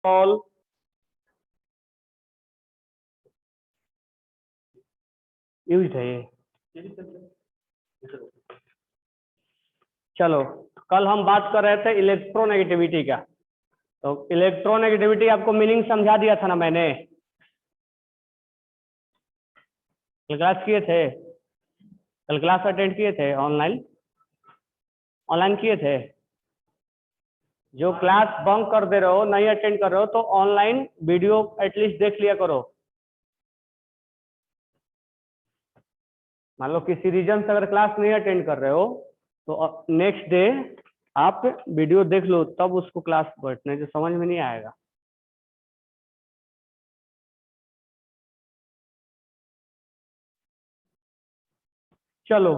all use है ये। चलो, कल हम बात कर रहे थे इलेक्ट्रोनेगेटिविटी का। तो इलेक्ट्रोनेगेटिविटी आपको मीनिंग समझा दिया था ना मैंने, कल क्लास किए थे, कल क्लास अटेंड किए थे, ऑनलाइन ऑनलाइन किए थे। जो क्लास बंक कर दे रहे हो, नहीं अटेंड कर रहे हो, तो ऑनलाइन वीडियो एटलीस्ट देख लिया करो। मान लो किसी रीजन से अगर क्लास नहीं अटेंड कर रहे हो तो नेक्स्ट डे आप वीडियो देख लो, तब उसको क्लास बैठने से समझ में नहीं आएगा। चलो,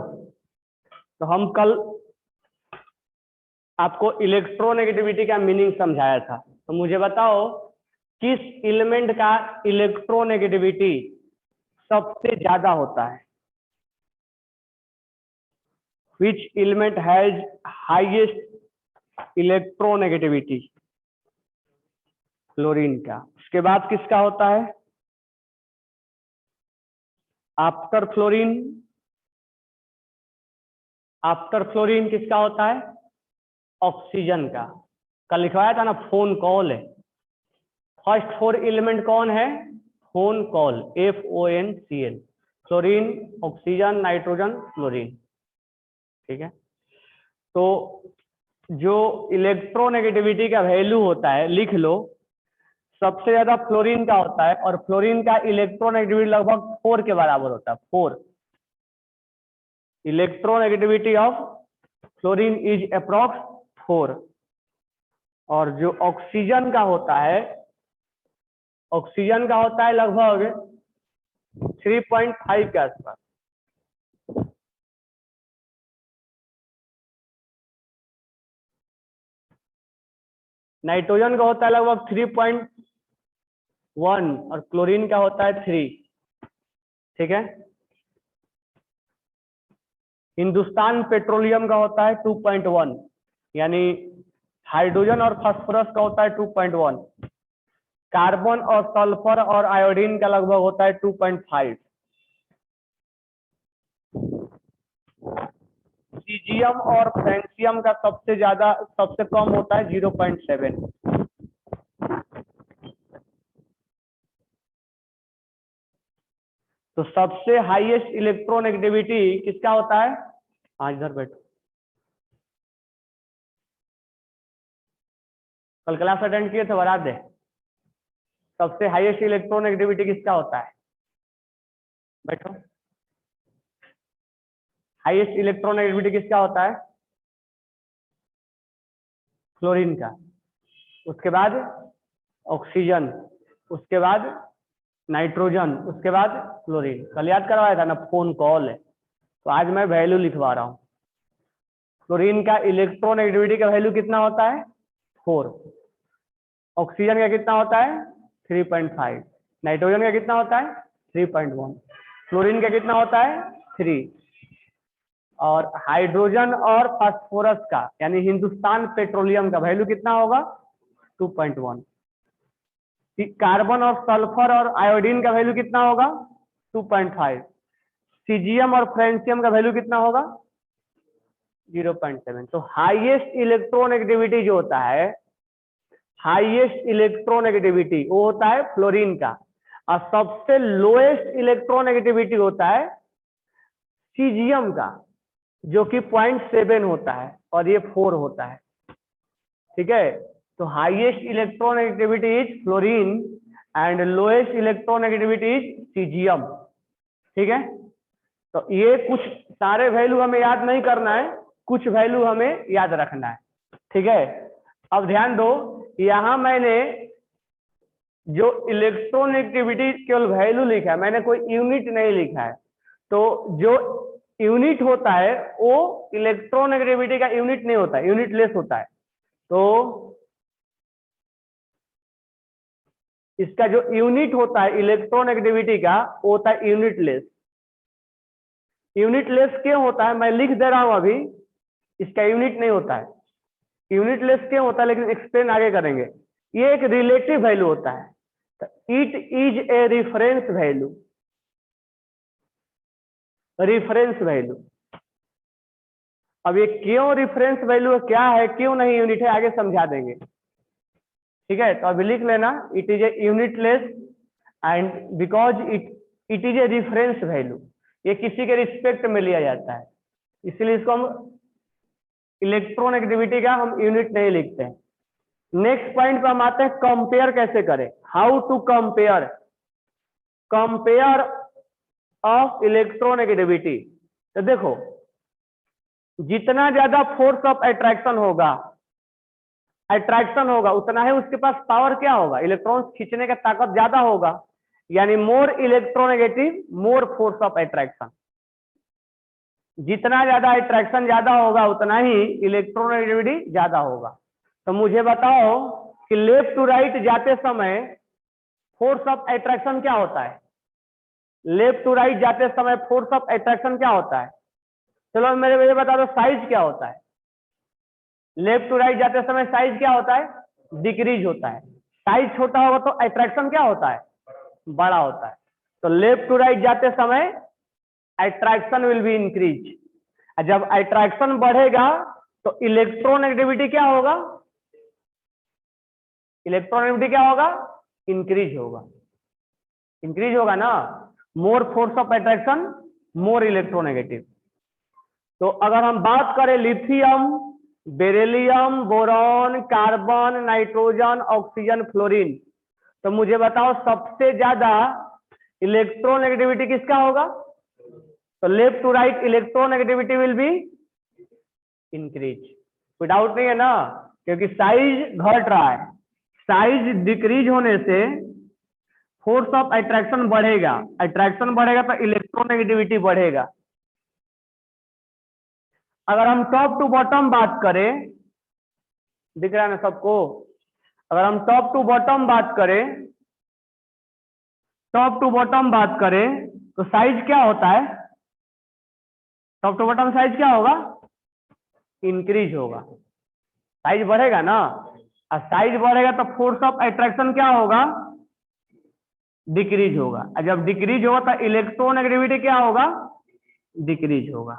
तो हम कल आपको इलेक्ट्रोनेगेटिविटी का मीनिंग समझाया था। तो मुझे बताओ किस एलिमेंट का इलेक्ट्रोनेगेटिविटी सबसे ज्यादा होता है? Which element has highest electronegativity? Chlorine का। उसके बाद किसका होता है? After fluorine. आफ्टर फ्लोरीन किसका होता है? ऑक्सीजन का। कल लिखवाया था ना, फोन कॉल है। फर्स्ट फोर एलिमेंट कौन है? Phone call, FONCL। Fluorine, oxygen, nitrogen, fluorine. ठीक है। तो जो इलेक्ट्रोनेगेटिविटी का वैल्यू होता है, लिख लो, सबसे ज्यादा फ्लोरीन का होता है, और फ्लोरीन का इलेक्ट्रोनेगेटिविटी लगभग 4 के बराबर होता है। 4 electronegativity of fluorine is approx 4। और जो ऑक्सीजन का होता है, ऑक्सीजन का होता है लगभग 3.5 के आसपास। नाइट्रोजन का होता है लगभग 3.1 और क्लोरीन का होता है 3। ठीक है। हिंदुस्तान पेट्रोलियम का होता है 2.1, यानी हाइड्रोजन और फास्फोरस का होता है 2.1। कार्बन और सल्फर और आयोडीन का लगभग होता है 2.5। सीजियम और फ्रेंसियम का सबसे ज्यादा, सबसे कम होता है 0.7। तो सबसे हाईएस्ट इलेक्ट्रोनेगेटिविटी किसका होता है? हाँ, इधर बैठो। कल क्लास अटेंड किए थे, बता दे। सबसे हाईएस्ट इलेक्ट्रोनेगेटिविटी किसका होता है? बैठो। हाईएस्ट इलेक्ट्रोनेगेटिविटी किसका होता है? फ्लोरीन का। उसके बाद ऑक्सीजन, उसके बाद नाइट्रोजन, उसके बाद क्लोरीन। कल याद करवाया था ना, फोन कॉल है। तो आज मैं वैल्यू लिखवा रहा हूँ। क्लोरीन का इलेक्ट्रोनेगेटिविटी का वैल्यू कितना होता है? 4। ऑक्सीजन का कितना होता है? 3.5। नाइट्रोजन का कितना होता है? 3.1। फ्लोरीन का कितना होता है? 3। और हाइड्रोजन और फास्फोरस का, यानी हिंदुस्तान पेट्रोलियम का वैल्यू कितना होगा? 2.1। कार्बन और सल्फर और आयोडीन का वैल्यू कितना होगा? 2.5। सीजियम और फ्रेंसियम का वैल्यू कितना होगा? 0.7। तो हाईएस्ट इलेक्ट्रोनेगेटिविटी जो होता है, हाईएस्ट इलेक्ट्रोनेगेटिविटी वो होता है फ्लोरीन का। और सबसे लोएस्ट इलेक्ट्रोनेगेटिविटी होता है सीजियम का, जो कि 0.7 होता है, और ये 4 होता है। ठीक है। तो highest electronegativity is fluorine and lowest electronegativity is caesium. ठीक है। तो ये कुछ सारे वैल्यू हमें याद नहीं करना है, कुछ वैल्यू हमें याद रखना है। ठीक है। अब ध्यान दो, यहां मैंने जो इलेक्ट्रोनेगेटिविटी केवल वैल्यू लिखा है, मैंने कोई यूनिट नहीं लिखा है। तो जो यूनिट होता है वो इलेक्ट्रोनेगेटिविटी का यूनिट नहीं होता है, यूनिट लेस होता है। तो इसका जो यूनिट होता है इलेक्ट्रोनेगेटिविटी का, वो होता है यूनिट लेस। यूनिट लेस क्यों होता है मैं लिख दे रहा हूं अभी, इसका यूनिट नहीं होता है। यूनिट लेस क्यों होता है, लेकिन एक्सप्लेन आगे करेंगे। ये एक रिलेटिव वैल्यू होता है। It is a reference value, reference value. अब ये क्यों रिफरेंस वैल्यू क्या है, क्यों नहीं यूनिट है, आगे समझा देंगे। ठीक है, तो अभी लिख लेना, it is a unitless and because it is a reference value, ये किसी के रिस्पेक्ट में लिया जाता है, इसलिए इसको हम इलेक्ट्रोनेगेटिविटी का हम यूनिट नहीं लिखते हैं। नेक्स्ट पॉइंट पे हम आते हैं, कंपेयर कैसे करें, how to compare, compare of electronegativity. तो देखो, जितना ज्यादा फोर्स ऑफ अट्रैक्शन होगा, उतना ही उसके पास पावर क्या होगा, इलेक्ट्रॉन्स खींचने का ताकत ज्यादा होगा, यानी more electronegative more force of attraction. जितना ज्यादा अट्रैक्शन ज्यादा होगा उतना ही इलेक्ट्रोनेगेटिविटी ज्यादा होगा। तो मुझे बताओ कि लेफ्ट टू राइट जाते समय फोर्स ऑफ अट्रैक्शन क्या होता है, लेफ्ट टू राइट जाते समय फोर्स ऑफ अट्रैक्शन क्या होता है, चलो मेरे बता दो साइज क्या होता है, लेफ्ट टू राइट जाते समय साइज क्या होता है, डिक्रीज होता है। साइज छोटा होगा तो अट्रैक्शन क्या होता है, बड़ा होता है। तो लेफ्ट टू राइट जाते समय अट्रैक्शन विल बी इंक्रीज, जब अट्रैक्शन बढ़ेगा तो इलेक्ट्रोनेगेटिविटी क्या होगा, इलेक्ट्रोनेगेटिविटी क्या होगा, इंक्रीज होगा, इंक्रीज होगा ना, more force of attraction more electronegative. तो अगर हम बात करें lithium, beryllium, boron, carbon, nitrogen, oxygen, fluorine, तो मुझे बताओ सबसे ज्यादा इलेक्ट्रोनेगेटिविटी किसका होगा, तो left to right electronegativity will be increase, कोई डाउट नहीं है ना, क्योंकि साइज घट रहा है, साइज डिक्रीज होने से फोर्स ऑफ अट्रैक्शन बढ़ेगा, अट्रैक्शन बढ़ेगा तो इलेक्ट्रोनेगेटिविटी बढ़ेगा। अगर हम टॉप टू बॉटम बात करें, दिख रहा है ना सबको, अगर हम टॉप टू बॉटम बात करें, टॉप टू बॉटम बात करें तो साइज क्या होता है, टॉप टू बॉटम साइज क्या होगा, इंक्रीज होगा, साइज बढ़ेगा ना, और साइज बढ़ेगा तो फोर्स ऑफ अट्रैक्शन क्या होगा, डिक्रीज होगा, और जब डिक्रीज होगा तो इलेक्ट्रोनेगेटिविटी क्या होगा, डिक्रीज होगा।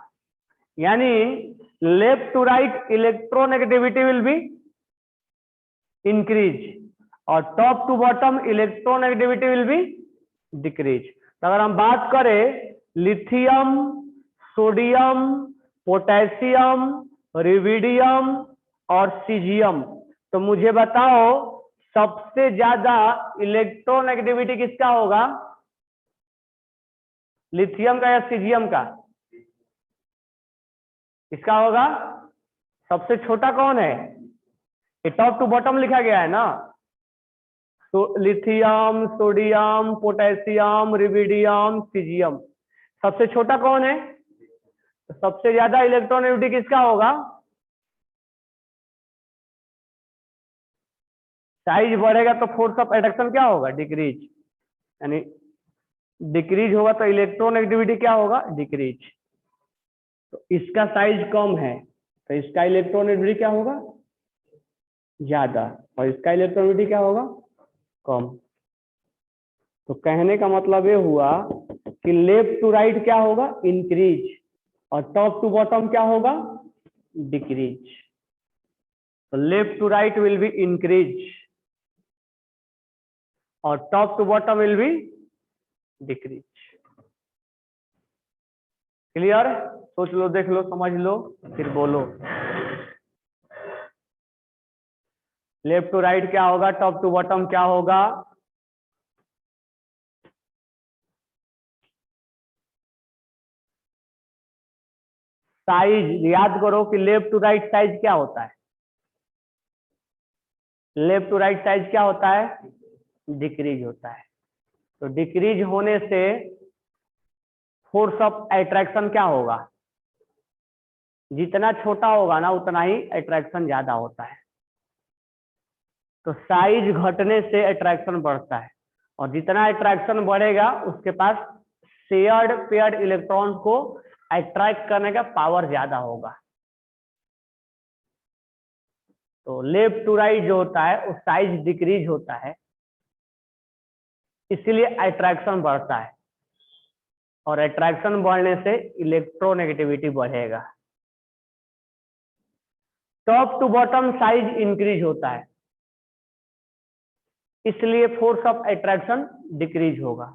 यानी left to right electronegativity will be increase और top to bottom electronegativity will be decrease. तो अगर हम बात करें लिथियम, सोडियम, पोटेशियम, रिविडियम और सीजियम, तो मुझे बताओ सबसे ज्यादा इलेक्ट्रोनेगेटिविटी किसका होगा, लिथियम का या सीजियम का, किसका होगा, सबसे छोटा कौन है, ये टॉप टू बॉटम लिखा गया है ना, तो लिथियम, सोडियम, पोटेशियम, रिविडियम, सीजियम, सबसे छोटा कौन है, तो सबसे ज्यादा इलेक्ट्रोनेगेटिविटी किसका होगा, साइज बढ़ेगा तो फोर्स ऑफ अट्रैक्शन क्या होगा, डिक्रीज, यानी डिक्रीज होगा तो इलेक्ट्रोनेगेटिविटी क्या होगा, डिक्रीज। तो इसका साइज कम है तो इसका इलेक्ट्रोनेगेटिविटी क्या होगा, ज्यादा, और इसका इलेक्ट्रोनेगेटिविटी क्या होगा, कम। तो कहने का मतलब ये हुआ कि लेफ्ट टू राइट क्या होगा, इंक्रीज, और टॉप टू बॉटम क्या होगा, डिक्रीज। तो left to right will be increase और top to bottom will be decrease. Clear, सोच लो, देख लो, समझ लो, फिर बोलो। लेफ्ट टू राइट क्या होगा, टॉप टू बॉटम क्या होगा, साइज याद करो कि लेफ्ट टू राइट साइज क्या होता है, लेफ्ट टू राइट साइज क्या होता है, डिक्रीज होता है। तो डिक्रीज होने से फोर्स ऑफ अट्रैक्शन क्या होगा, जितना छोटा होगा ना उतना ही अट्रैक्शन ज्यादा होता है। तो साइज घटने से अट्रैक्शन बढ़ता है, और जितना अट्रैक्शन बढ़ेगा उसके पास शेयर्ड पेयर्ड इलेक्ट्रॉन को अट्रैक्ट करने का पावर ज्यादा होगा। तो लेफ्ट टू राइट जो होता है वो साइज डिक्रीज होता है, इसीलिए अट्रैक्शन बढ़ता है, और अट्रैक्शन बढ़ने से इलेक्ट्रोनेगेटिविटी बढ़ेगा। Top to bottom size increase होता है, इसलिए फोर्स ऑफ अट्रैक्शन डिक्रीज होगा,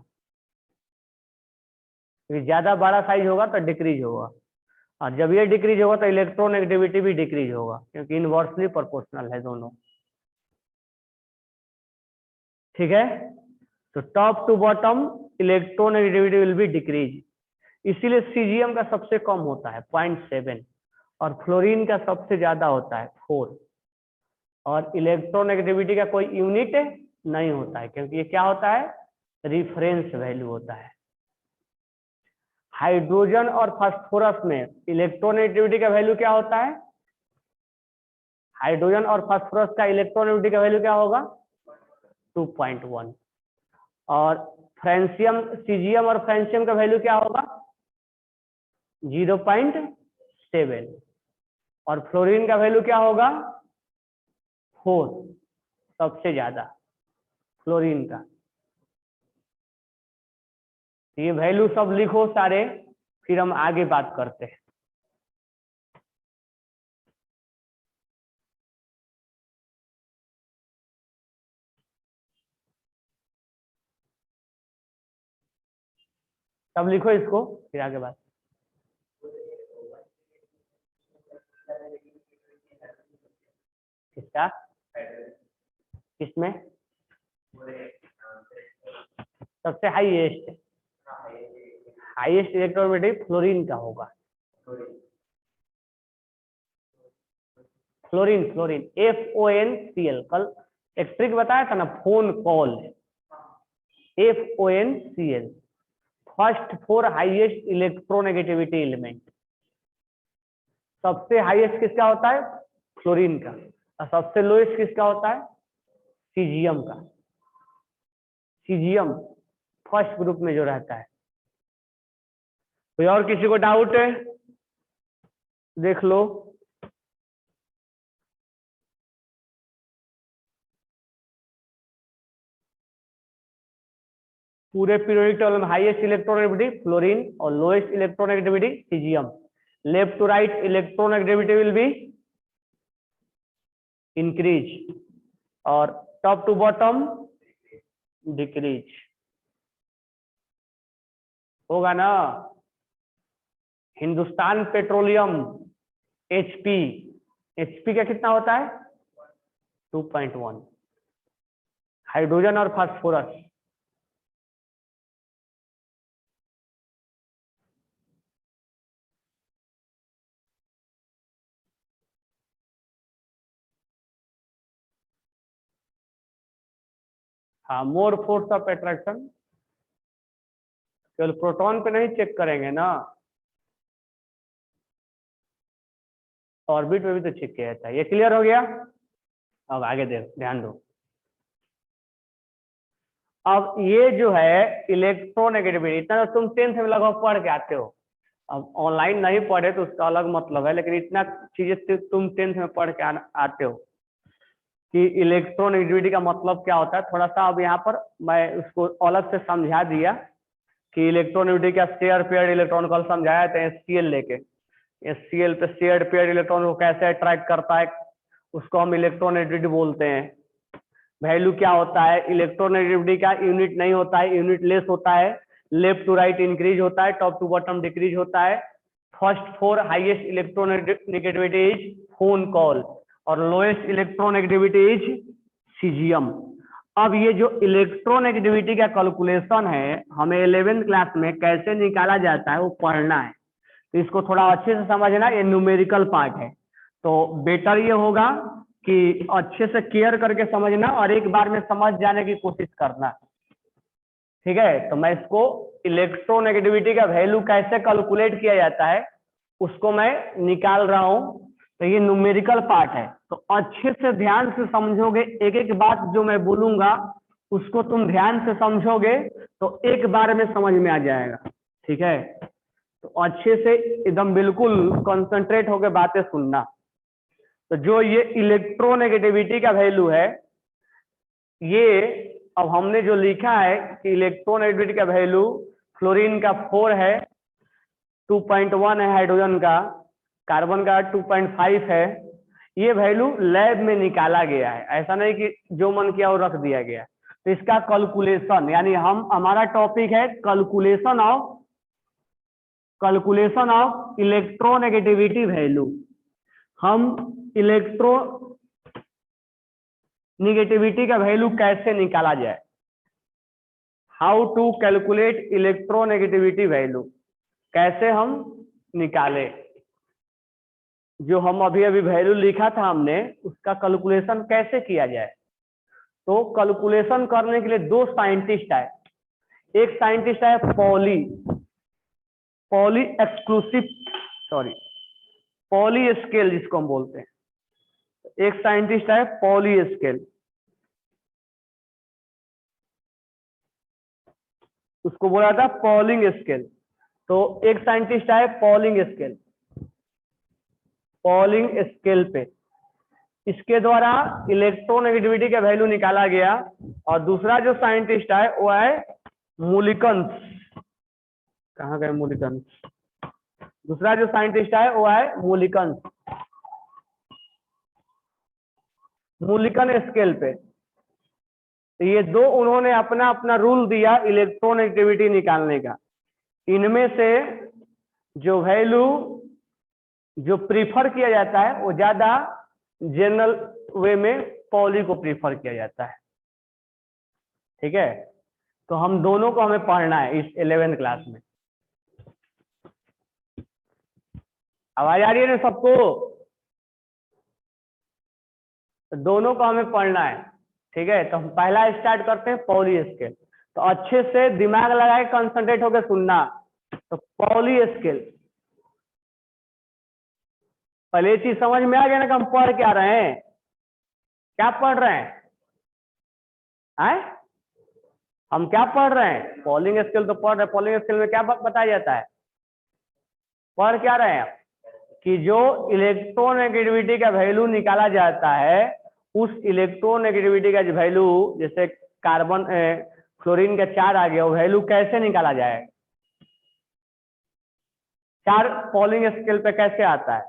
क्योंकि ज्यादा बड़ा साइज होगा तो डिक्रीज होगा, और जब ये डिक्रीज होगा तो इलेक्ट्रोनेगेटिविटी भी डिक्रीज होगा, क्योंकि इनवर्सली प्रोपोर्शनल है दोनों। ठीक है, तो top to bottom electronegativity will be decrease, इसीलिए सीजियम का सबसे कम होता है 0.7 और फ्लोरीन का सबसे ज्यादा होता है 4, और इलेक्ट्रोनेगेटिविटी का कोई यूनिट नहीं होता है, क्योंकि ये क्या होता है, रिफरेंस वैल्यू होता है। हाइड्रोजन और फास्फोरस में इलेक्ट्रोनेगेटिविटी का वैल्यू क्या होता है, हाइड्रोजन और फास्फोरस का इलेक्ट्रोनेगेटिविटी का वैल्यू क्या होगा, 2.1, और फ्रांसियम, सीजियम और फ्रांसियम का वैल्यू क्या होगा, 0.7, और फ्लोरीन का वैल्यू क्या होगा, 4, सबसे ज्यादा फ्लोरीन का। ये वैल्यू सब लिखो सारे, फिर हम आगे बात करते हैं। सब लिखो इसको, फिर आगे बात। किसका, किसमें सबसे हाईएस्ट, हाईएस्ट इलेक्ट्रोनेगेटिव फ्लोरीन का होगा, फ्लोरीन, फ्लोरीन FONCL, कल एक ट्रिक बताया था ना, phone call, FONCL, first 4 highest electronegativity element. सबसे हाईएस्ट किसका होता है, फ्लोरीन का, और सबसे लोएस्ट किसका होता है, सीजियम का। सीजियम फर्स्ट ग्रुप में जो रहता है। कोई और किसी को डाउट है, देख लो। पूरे पीरियोडिक टेबल में हाईएस्ट इलेक्ट्रोनेगेटिविटी फ्लोरीन और lowest electronegativity caesium. Left to right electronegativity will be increase, और टॉप टू बॉटम डिक्रीज होगा ना। हिंदुस्तान पेट्रोलियम HP, HP का कितना होता है, 2.1। हाइड्रोजन और फास्फोरस, हाँ, मोर फोर्स ऑफ अट्रैक्शन, केवल प्रोटॉन पे नहीं चेक करेंगे ना, ऑर्बिट में भी तो चेक किया जाता है। ये क्लियर हो गया। अब आगे देखो, ध्यान दो। अब ये जो है इलेक्ट्रोनेगेटिविटी, इतना तो तुम 10th में लगभग पढ़ के आते हो। अब ऑनलाइन नहीं पढ़े तो उसका अलग मतलब है, लेकिन इतना चीजें तुम 10th में पढ़ के आते हो कि इलेक्ट्रोनेगेटिविटी का मतलब क्या होता है। थोड़ा सा अब यहाँ पर मैं उसको अलग से समझा दिया कि इलेक्ट्रोनेगेटिविटी का शेयर पेयर्ड इलेक्ट्रॉन कल समझाया था HCl लेके। HCl पे शेयर्ड पेयर्ड इलेक्ट्रॉन को कैसे अट्रैक्ट करता है, उसको हम इलेक्ट्रोनेगेटिविटी बोलते हैं। वैल्यू क्या होता है, इलेक्ट्रोनेगेटिविटी का यूनिट नहीं होता है, यूनिट लेस होता है। लेफ्ट टू राइट इंक्रीज होता है, टॉप टू बॉटम डिक्रीज होता है। First 4 highest electronegativity is phone call, और लोएस्ट इलेक्ट्रोनेगेटिविटी इज सीजियम। अब ये जो इलेक्ट्रोनेगेटिविटी का कैलकुलेशन है, हमें 11th क्लास में कैसे निकाला जाता है वो पढ़ना है, तो इसको थोड़ा अच्छे से समझना। ये न्यूमेरिकल पार्ट है, तो बेटर ये होगा कि अच्छे से केयर करके समझना और एक बार में समझ जाने की कोशिश करना। ठीक है, तो मैं इसको इलेक्ट्रोनेगेटिविटी का वैल्यू कैसे कैलकुलेट किया जाता है उसको मैं निकाल रहा हूं। तो ये न्यूमेरिकल पार्ट है, तो अच्छे से ध्यान से समझोगे। एक एक बात जो मैं बोलूंगा उसको तुम ध्यान से समझोगे तो एक बार में समझ में आ जाएगा। ठीक है, तो अच्छे से एकदम बिल्कुल कंसंट्रेट होकर बातें सुनना। तो जो ये इलेक्ट्रोनेगेटिविटी का वैल्यू है, ये अब हमने जो लिखा है कि इलेक्ट्रोनेगेटिविटी का वैल्यू फ्लोरीन का 4 है, 2.1 है हाइड्रोजन का, कार्बन का 2.5 है। ये वैल्यू लैब में निकाला गया है, ऐसा नहीं कि जो मन किया वो रख दिया गया। तो इसका कैलकुलेशन, यानी हमारा टॉपिक है कैलकुलेशन ऑफ इलेक्ट्रोनेगेटिविटी वैल्यू। हम इलेक्ट्रोनेगेटिविटी का वैल्यू कैसे निकाला जाए, how to calculate electronegativity value, कैसे हम निकाले। जो हम अभी वैल्यू लिखा था हमने, उसका कैलकुलेशन कैसे किया जाए। तो कैलकुलेशन करने के लिए दो साइंटिस्ट आए। एक साइंटिस्ट है पॉली स्केल जिसको हम बोलते हैं। एक साइंटिस्ट है पॉली स्केल, उसको बोला था पॉलिंग स्केल। तो एक साइंटिस्ट है पॉलिंग स्केल पे, इसके द्वारा इलेक्ट्रोनेगेटिविटी का वैल्यू निकाला गया। और दूसरा जो साइंटिस्ट है वो है मुलिकन्स। कहाँ गए मुलिकन्स? दूसरा जो साइंटिस्ट है वो है मुलिकन स्केल पे। तो ये दो उन्होंने अपना अपना रूल दिया इलेक्ट्रोनेगेटिविटी निकालने का। इनमें से जो वैल्यू जो प्रीफर किया जाता है वो ज्यादा जनरल वे में पॉली को प्रीफर किया जाता है। ठीक है, तो हम दोनों को हमें पढ़ना है इस 11th क्लास में। आवाज आ रही है ना सबको? तो दोनों को हमें पढ़ना है। ठीक है, तो हम पहला स्टार्ट करते हैं पॉली स्केल। तो अच्छे से दिमाग लगाए, कंसंट्रेट होकर सुनना। तो पॉली स्केल, पहले ये चीज समझ में आ गया ना कि हम पढ़ क्या रहे हैं, क्या पढ़ रहे हैं? हम क्या पढ़ रहे हैं? पॉलिंग स्केल तो पढ़ रहे हैं। पॉलिंग स्केल में क्या बताया जाता है? पढ़ क्या रहे हैं कि जो इलेक्ट्रोनेगेटिविटी का वैल्यू निकाला जाता है, उस इलेक्ट्रोनेगेटिविटी का जो वैल्यू, जैसे कार्बन फ्लोरीन का 4 आ गया, वो वैल्यू कैसे निकाला जाए? 4 पॉलिंग स्केल पे कैसे आता है?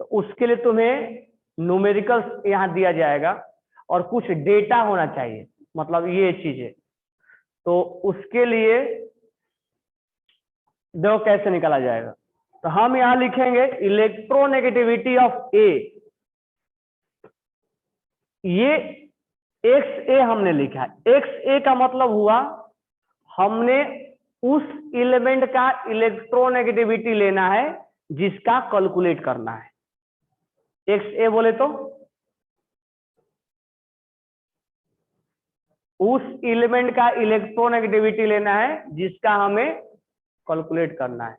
तो उसके लिए तुम्हें न्यूमेरिकल्स यहाँ दिया जाएगा और कुछ डेटा होना चाहिए, मतलब ये चीजें। तो उसके लिए देखो कैसे निकाला जाएगा। तो हम यहां लिखेंगे इलेक्ट्रोनेगेटिविटी ऑफ ए। ये एक्स ए हमने लिखा है। एक्स ए का मतलब हुआ हमने उस एलिमेंट का इलेक्ट्रोनेगेटिविटी लेना है जिसका कैलकुलेट करना है। एक्स ए बोले तो उस एलिमेंट का इलेक्ट्रोनेगेटिविटी लेना है जिसका हमें कैलकुलेट करना है।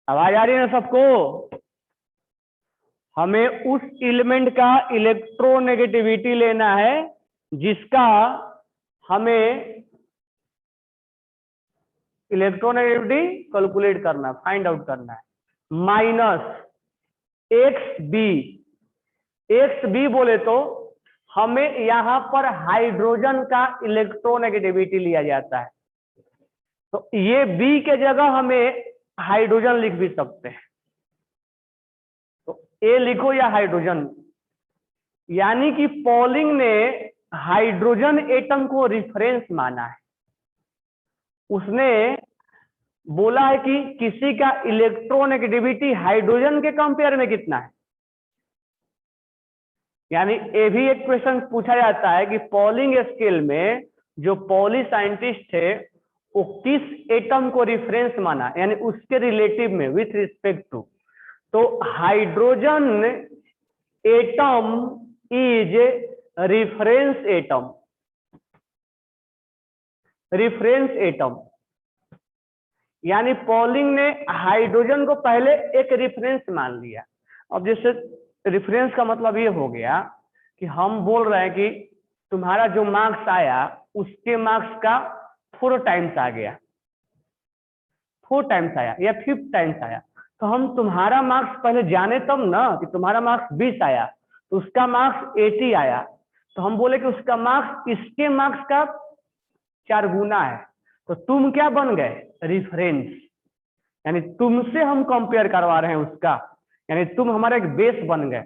आवाज आ रही है ना सबको? हमें उस एलिमेंट का इलेक्ट्रोनेगेटिविटी लेना है जिसका हमें इलेक्ट्रोनेगेटिविटी कैलकुलेट करना, फाइंड आउट करना है। माइनस एक्स बी बोले तो हमें यहां पर हाइड्रोजन का इलेक्ट्रोनेगेटिविटी लिया जाता है। तो ये बी के जगह हमें हाइड्रोजन लिख भी सकते हैं। तो ए लिखो या हाइड्रोजन, यानी कि पॉलिंग ने हाइड्रोजन एटम को रिफरेंस माना है। उसने बोला है कि किसी का इलेक्ट्रोनेगेटिविटी हाइड्रोजन के कंपेयर में कितना है। यानी ये भी एक क्वेश्चन पूछा जाता है कि पॉलिंग स्केल में जो पॉली साइंटिस्ट थे वो किस एटम को रिफरेंस माना, यानी उसके रिलेटिव में, विथ रिस्पेक्ट टू। तो hydrogen atom is reference atom. यानी पॉलिंग ने हाइड्रोजन को पहले एक रिफरेंस मान लिया। अब जैसे रिफरेंस का मतलब ये हो गया कि हम बोल रहे हैं कि तुम्हारा जो मार्क्स आया उसके मार्क्स का 4 टाइम्स आ गया, 4 टाइम्स आया या 5 टाइम्स आया, तो हम तुम्हारा मार्क्स पहले जाने तब ना कि तुम्हारा मार्क्स 20 आया तो उसका मार्क्स 80 आया, तो हम बोले कि उसका मार्क्स इसके मार्क्स का 4 गुना है। तो तुम क्या बन गए? रिफरेंस, यानी तुमसे हम कंपेयर करवा रहे हैं उसका, यानी तुम हमारा एक बेस बन गए।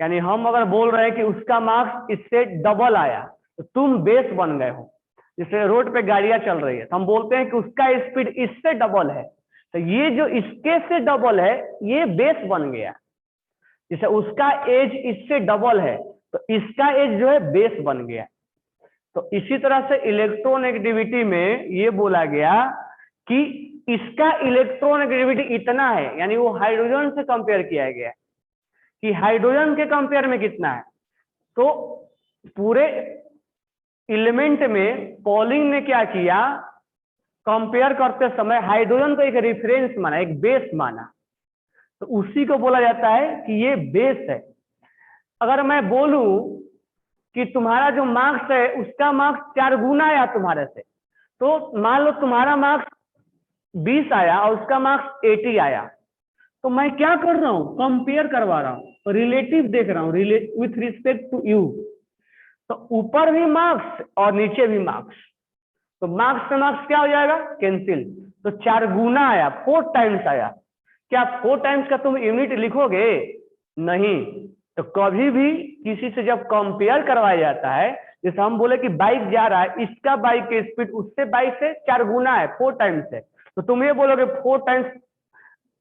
यानी हम अगर बोल रहे हैं कि उसका मार्क्स इससे डबल आया तो तुम बेस बन गए हो। जैसे रोड पे गाड़ियां चल रही है तो हम बोलते हैं कि उसका स्पीड इससे डबल है, तो ये जो इसके से डबल है ये बेस बन गया। जैसे उसका एज इससे डबल है तो इसका एज जो है बेस बन गया। तो इसी तरह से इलेक्ट्रोनेगेटिविटी में ये बोला गया कि इसका इलेक्ट्रोनेगेटिविटी इतना है, यानी वो हाइड्रोजन से कंपेयर किया गया कि हाइड्रोजन के कंपेयर में कितना है। तो पूरे एलिमेंट में पॉलिंग ने क्या किया, कंपेयर करते समय हाइड्रोजन को एक रेफरेंस माना, एक बेस माना, तो उसी को बोला जाता है कि ये बेस है। अगर मैं बोलूं कि तुम्हारा जो मार्क्स है उसका मार्क्स 4 गुना आया तुम्हारे से, तो मान लो तुम्हारा मार्क्स 20 आया और उसका मार्क्स 80 आया, तो मैं क्या कर रहा हूं? कंपेयर करवा रहा हूं, रिलेटिव देख रहा हूं, विथ रिस्पेक्ट टू यू। तो ऊपर भी मार्क्स और नीचे भी मार्क्स, तो मार्क्स से मार्क्स क्या हो जाएगा? कैंसिल। तो 4 गुना आया, 4 टाइम्स आया। क्या 4 टाइम्स का तुम यूनिट लिखोगे? नहीं। तो कभी भी किसी से जब कंपेयर करवाया जाता है, जैसे हम बोले कि बाइक जा रहा है, इसका बाइक की स्पीड उससे बाइक से 4 गुना है, 4 टाइम्स है, तो तुम ये बोलोगे 4 टाइम्स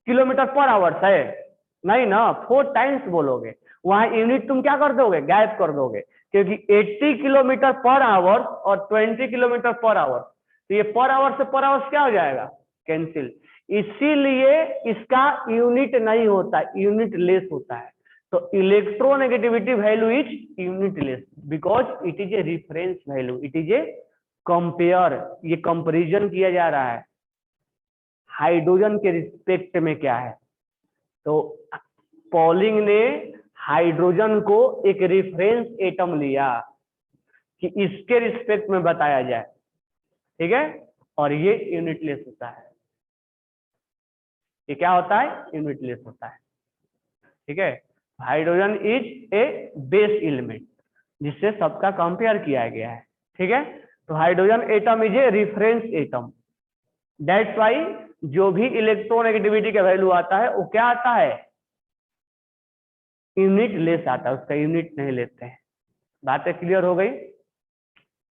किलोमीटर पर आवर है? नहीं ना, 4 टाइम्स बोलोगे। वहां यूनिट तुम क्या कर दोगे? गायब कर दोगे, क्योंकि 80 किलोमीटर पर आवर और 20 किलोमीटर पर आवर, तो ये पर आवर से पर आवर क्या हो जाएगा? कैंसिल। इसीलिए इसका यूनिट नहीं होता, यूनिट लेस होता है। तो electronegativity value is unit less because it is a reference value, it is a compare. ये कंपेरिजन किया जा रहा है हाइड्रोजन के रिस्पेक्ट में क्या है। तो पॉलिंग ने हाइड्रोजन को एक रेफरेंस एटम लिया कि इसके रिस्पेक्ट में बताया जाए, ठीक है, और ये यूनिटलेस होता है। ये क्या होता है? यूनिटलेस होता है, ठीक है। Hydrogen is a base element जिससे सबका कंपेयर किया गया है, ठीक है। तो hydrogen atom is a reference atom, that's why जो भी इलेक्ट्रोनेगेटिविटी का वैल्यू आता है वो क्या आता है? यूनिट लेस आता है, उसका यूनिट नहीं लेते हैं। बातें क्लियर हो गई?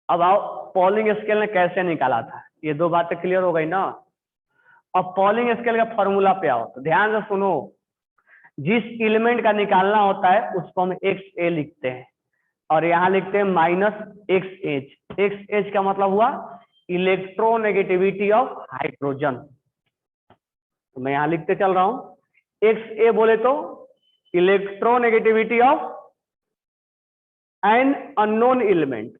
अब आओ पॉलिंग स्केल ने कैसे निकाला था, ये 2 बातें क्लियर हो गई ना। अब पॉलिंग स्केल का फॉर्मूला पे आओ तो ध्यान से सुनो। जिस एलिमेंट का निकालना होता है उसको हम एक्स ए लिखते हैं और यहाँ लिखते हैं minus x H. X H का मतलब हुआ इलेक्ट्रोनेगेटिविटी ऑफ हाइड्रोजन। तो मैं यहां लिखते चल रहा हूं, एक्स ए बोले तो electronegativity of an unknown element.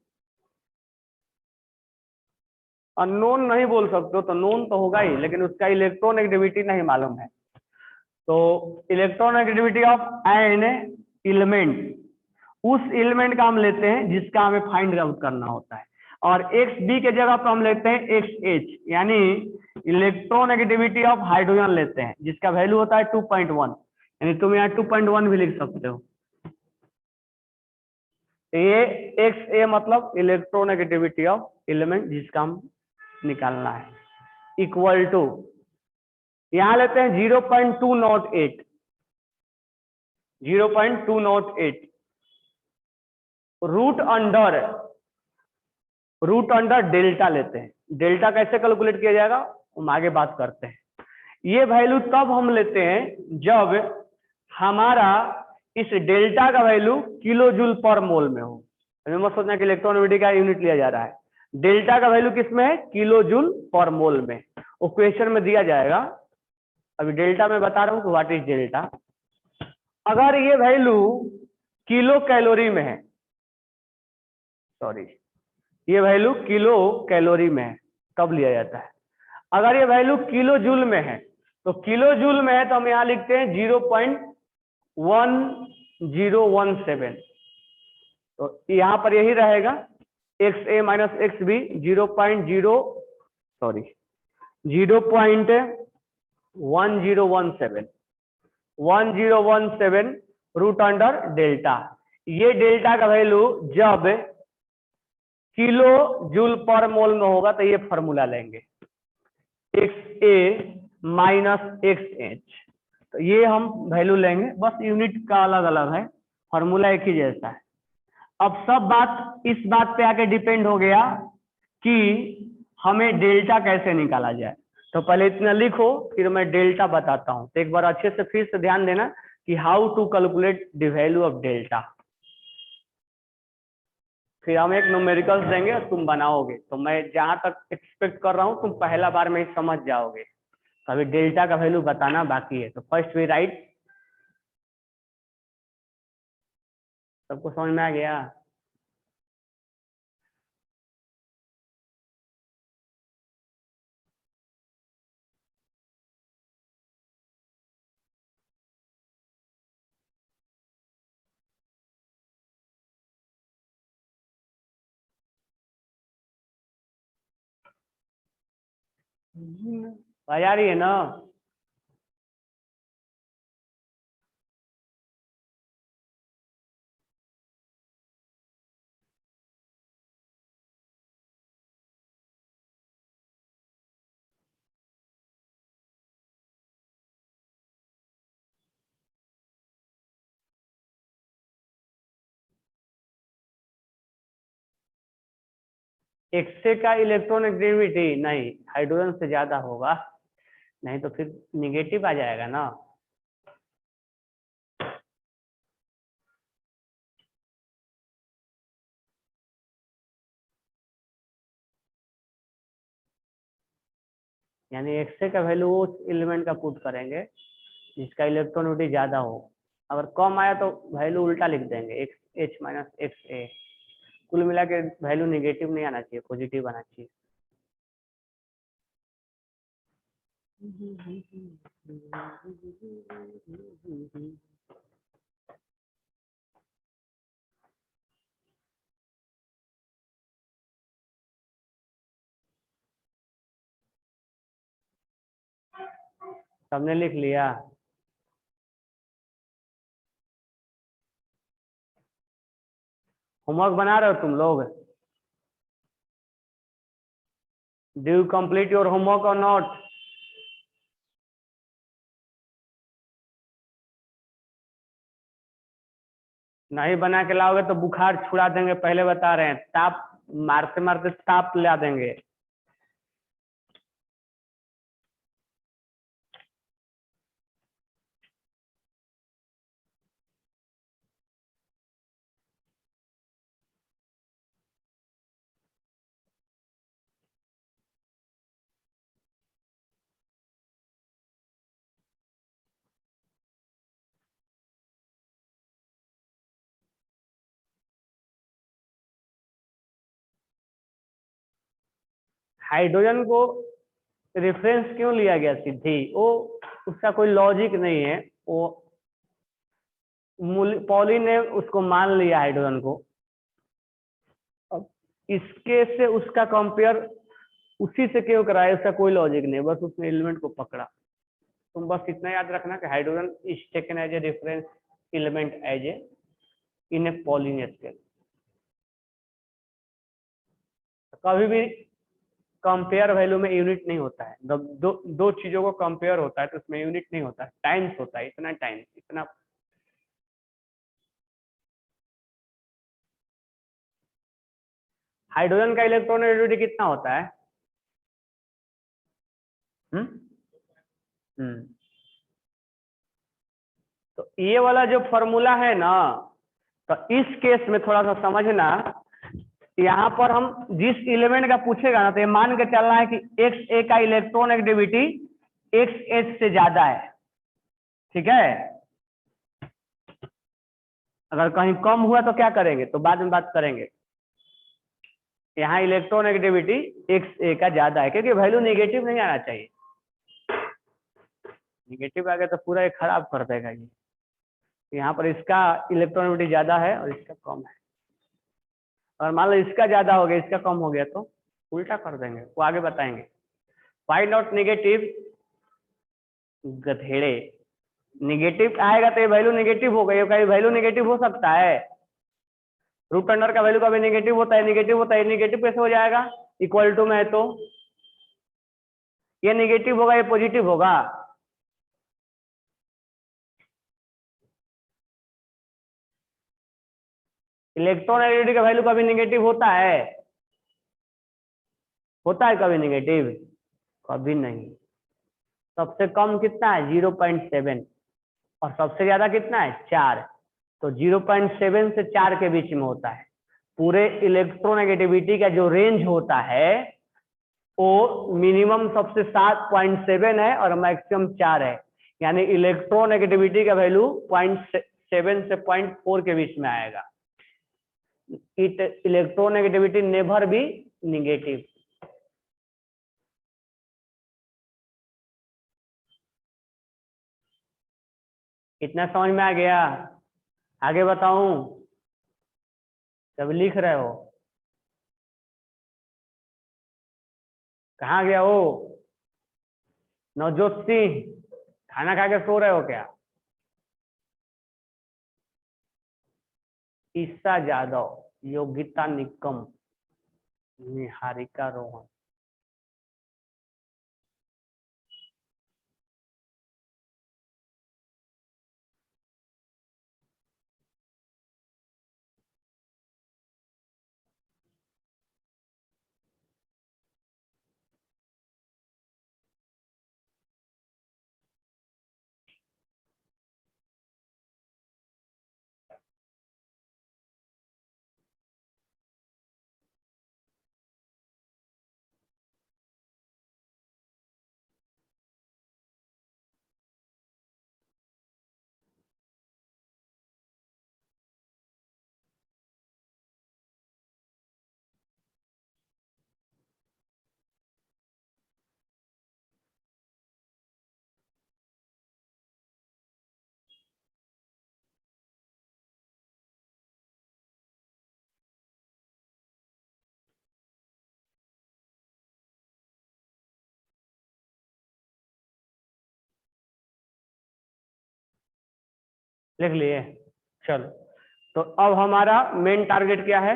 Unknown नहीं बोल सकते हो तो नोन तो होगा ही, लेकिन उसका इलेक्ट्रोनेगेटिविटी नहीं मालूम है। तो इलेक्ट्रोनेगेटिविटी ऑफ एन एलिमेंट, उस एलिमेंट का हम लेते हैं जिसका हमें फाइंड आउट करना होता है, और एक्स बी के जगह पर हम लेते हैं एक्स एच, यानी इलेक्ट्रोनेगेटिविटी ऑफ हाइड्रोजन लेते हैं जिसका वैल्यू होता है 2.1, यानी तुम यहाँ 2.1 भी लिख सकते हो। ये एक्स ए मतलब इलेक्ट्रोनेगेटिविटी ऑफ एलिमेंट जिसका हम निकालना है, इक्वल टू यहां लेते हैं 0.208, 0.208 रूट अंडर डेल्टा लेते हैं। डेल्टा कैसे कैलकुलेट किया जाएगा हम आगे बात करते हैं। ये वैल्यू तब हम लेते हैं जब हमारा इस डेल्टा का value kilo joule per mole में हो। हमें मत सोचना कि इलेक्ट्रोनेगेटिविटी का यूनिट लिया जा रहा है, डेल्टा का वैल्यू किसमें है? किलो जूल पर मोल में। वो क्वेश्चन में दिया जाएगा, अभी डेल्टा में बता रहा हूं व्हाट इज डेल्टा। अगर ये वैल्यू किलो कैलोरी में है, सॉरी ये वैल्यू किलो कैलोरी में है तब लिया जाता है। अगर ये वैल्यू किलो जूल में है तो किलो जूल में है तो हम यहां लिखते हैं 0.1017, तो यहां पर यही रहेगा X A minus X B 0.0 sorry 0.1017 1017 root under delta. ये डेल्टा का वैल्यू जब किलो जूल पर मोल में होगा तो ये फॉर्मूला लेंगे XA माइनस XH। तो ये हम वैल्यू लेंगे, बस यूनिट का अलग अलग है, फॉर्मूला एक ही जैसा है। अब सब बात इस बात पे आके डिपेंड हो गया कि हमें डेल्टा कैसे निकाला जाए। तो पहले इतना लिखो, फिर मैं डेल्टा बताता हूं। तो एक बार अच्छे से फिर से ध्यान देना कि how to calculate the value of delta. फिर हम एक न्यूमेरिकल्स देंगे और तुम बनाओगे। तो मैं जहां तक एक्सपेक्ट कर रहा हूं तुम पहला बार में ही समझ जाओगे। तो अभी डेल्टा का वैल्यू बताना बाकी है। तो फर्स्ट वी राइट, सबको समझ में आ गया? आ रही है ना? एक्से का इलेक्ट्रॉन एक्टिविटी नहीं, हाइड्रोजन से ज्यादा होगा, नहीं तो फिर निगेटिव आ जाएगा ना। यानी एक्से का वैल्यू उस एलिमेंट का पुट करेंगे जिसका इलेक्ट्रॉनिटी ज्यादा हो। अगर कम आया तो वैल्यू उल्टा लिख देंगे, एक्स एच माइनस एक्स ए। कुल मिला के वैल्यू निगेटिव नहीं आना चाहिए, पॉजिटिव आना चाहिए। सबने लिख लिया? होमवर्क बना रहे हो तुम लोग? Do you complete your homework और नॉट? नहीं बना के लाओगे तो बुखार छुड़ा देंगे, पहले बता रहे हैं। ताप मारते मारते ताप ला देंगे। हाइड्रोजन को रेफरेंस क्यों लिया गया सिद्धि? वो उसका कोई लॉजिक नहीं है। वो पॉली ने उसको मान लिया हाइड्रोजन को। अब इसके से उसका कंपेयर उसी से क्यों कराया, उसका कोई लॉजिक नहीं, बस उसने एलिमेंट को पकड़ा। तुम बस इतना याद रखना कि hydrogen is taken as a reference element as a in a Pauling scale. कभी भी कंपेयर वैल्यू में यूनिट नहीं होता है। जब दो चीजों को कंपेयर होता है तो उसमें यूनिट नहीं होता है, टाइम्स होता है। इतना टाइम्स, इतना। हाइड्रोजन का इलेक्ट्रॉन नेगेटिविटी कितना होता है? हम्म हम्म तो ये वाला जो फॉर्मूला है ना, तो इस केस में थोड़ा सा समझना। यहाँ पर हम जिस एलिमेंट का पूछेगा ना, तो ये मान के चलना है कि एक्स ए का इलेक्ट्रॉन एक्टिविटी एक्स एच से ज्यादा है। ठीक है? अगर कहीं कम हुआ तो क्या करेंगे, तो बाद में बात करेंगे। यहाँ इलेक्ट्रॉन एक्टिविटी एक्स ए का ज्यादा है, क्योंकि वैल्यू नेगेटिव नहीं आना चाहिए। नेगेटिव आ गया तो पूरा ये खराब कर देगा ये। यहाँ पर इसका इलेक्ट्रॉन एक्टिविटी ज्यादा है और इसका कम है। और मान लो इसका ज्यादा हो गया, इसका कम हो गया, तो उल्टा कर देंगे, वो आगे बताएंगे। फाइंड आउट नेगेटिव गधेड़े। निगेटिव आएगा तो ये वैल्यू निगेटिव होगा, ये कभी वैल्यू निगेटिव हो सकता है? रूट अंडर का वैल्यू कभी निगेटिव होता है? निगेटिव होता है, निगेटिव कैसे हो जाएगा? इक्वल टू में है तो ये निगेटिव होगा, ये पॉजिटिव होगा। इलेक्ट्रोनेगेटिविटी का वैल्यू कभी निगेटिव होता है? होता है कभी निगेटिव? कभी नहीं। सबसे कम कितना है? 0.7 और सबसे ज्यादा कितना है? 4। तो 0.7 से 4 के बीच में होता है। पूरे इलेक्ट्रोनेगेटिविटी का जो रेंज होता है वो मिनिमम सबसे 7.7 है और मैक्सिमम 4 है। यानी इलेक्ट्रोनेगेटिविटी का वैल्यू 0.7 से 0.4 के बीच में आएगा। It electronegativity never be negative. इतना समझ में आ गया? आगे बताऊं? जब लिख रहे हो कहाँ गया वो नवजोत सिंह? खाना खा के सो रहे हो क्या? ईसा जादव, योगिता निकम, निहारिका रोहन। लिख लिए? चलो, तो अब हमारा मेन टारगेट क्या है?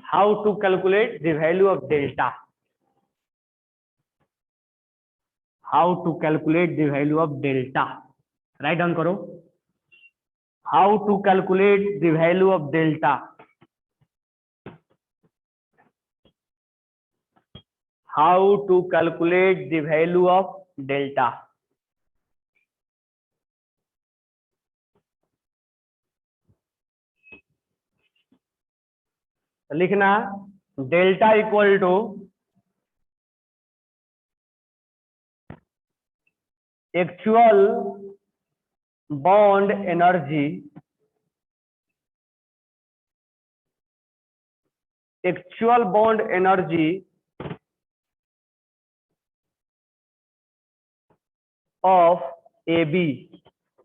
How to calculate the value of delta. How to calculate the value of delta. Write down करो। How to calculate the value of delta. How to calculate the value of delta. लिखना delta equal to actual bond energy, actual bond energy of A B.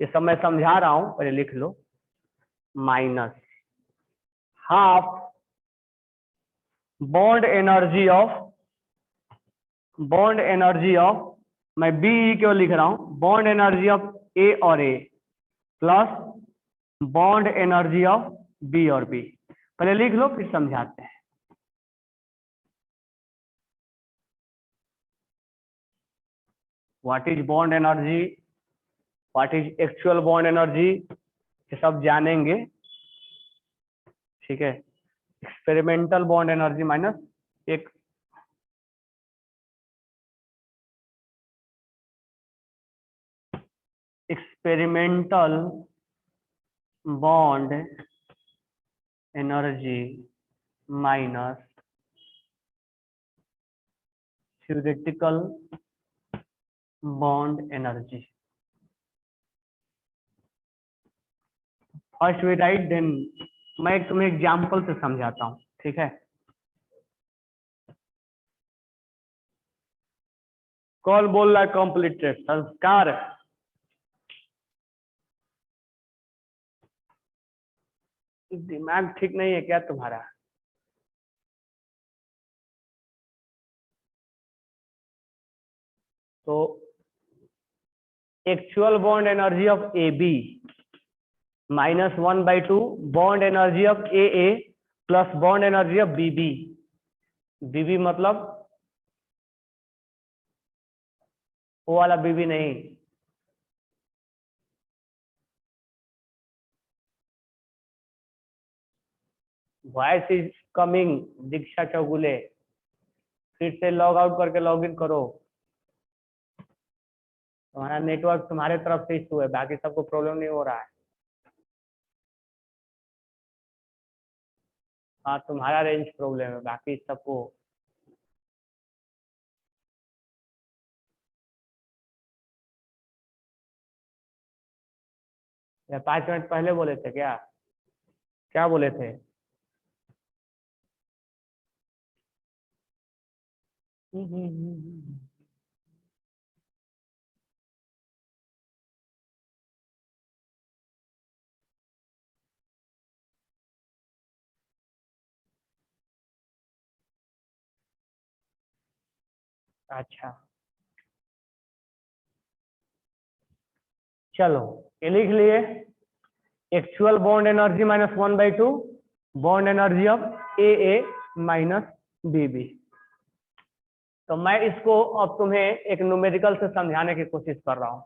ये सब मैं समझा रहा हूं, पहले लिख लो। Minus half bond energy of, मैं बी क्यों लिख रहा हूं, बॉन्ड एनर्जी ऑफ ए और A plus bond energy of B और बी। पहले लिख लो फिर समझाते हैं। What is bond energy, what is actual bond energy, ये सब जानेंगे। ठीक है, एक्सपेरिमेंटल बॉन्ड एनर्जी माइनस एक experimental bond energy minus theoretical bond energy. First we write, then मैं तुम्हें एग्जाम्पल से समझाता हूं। ठीक है, कौन बोल रहा है कंप्लीट संस्कार? दिमाग ठीक नहीं है क्या तुम्हारा? तो actual bond energy of A B -1/2 bond energy of A A plus bond energy of B B. B B मतलब वो वाला बी बी नहीं, voice is coming Diksha Chougule, फिर से लॉग आउट करके लॉग इन करो। तुम्हारा नेटवर्क तुम्हारे तरफ से इशू है, बाकी सबको प्रॉब्लम नहीं हो रहा है। हाँ तुम्हारा रेंज प्रॉब्लम है, बाकी सबको। या 5 मिनट पहले बोले थे क्या? क्या बोले थे? अच्छा चलो ये लिख लिए, actual bond energy -1/2 bond energy of A A minus B B. तो मैं इसको अब तुम्हें एक न्यूमेरिकल से समझाने की कोशिश कर रहा हूँ।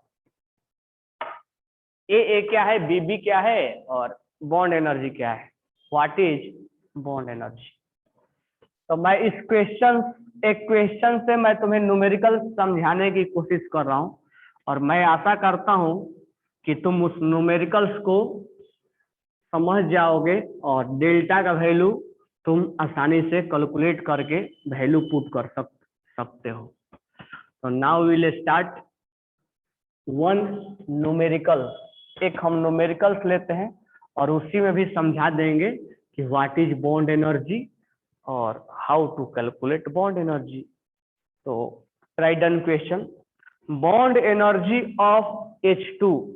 ए ए क्या है, बी बी क्या है, और बॉन्ड एनर्जी क्या है, व्हाट इज बॉन्ड एनर्जी। तो मैं इस एक क्वेश्चन से मैं तुम्हें न्यूमेरिकल समझाने की कोशिश कर रहा हूँ, और मैं आशा करता हूँ कि तुम उस न्यूमेरिकल्स को समझ जाओगे और डेल्टा का वैल्यू तुम आसानी से कैलकुलेट करके वैल्यू पुट कर सकते हो। तो now we will start one numerical. एक हम न्यूमेरिकल्स लेते हैं और उसी में भी समझा देंगे कि व्हाट इज बॉन्ड एनर्जी और how to calculate bond energy. तो try done question, bond energy of H2,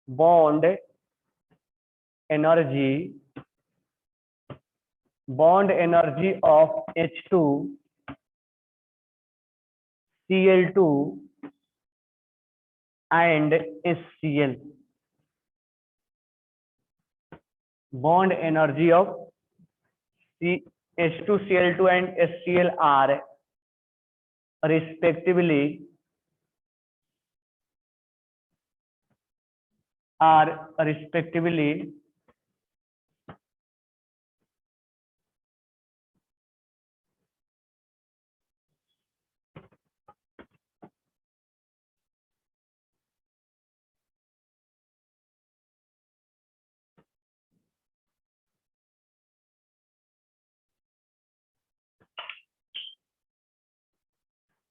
bond energy of H2 Cl2 and HCl, bond energy of H2Cl2 and HCl are respectively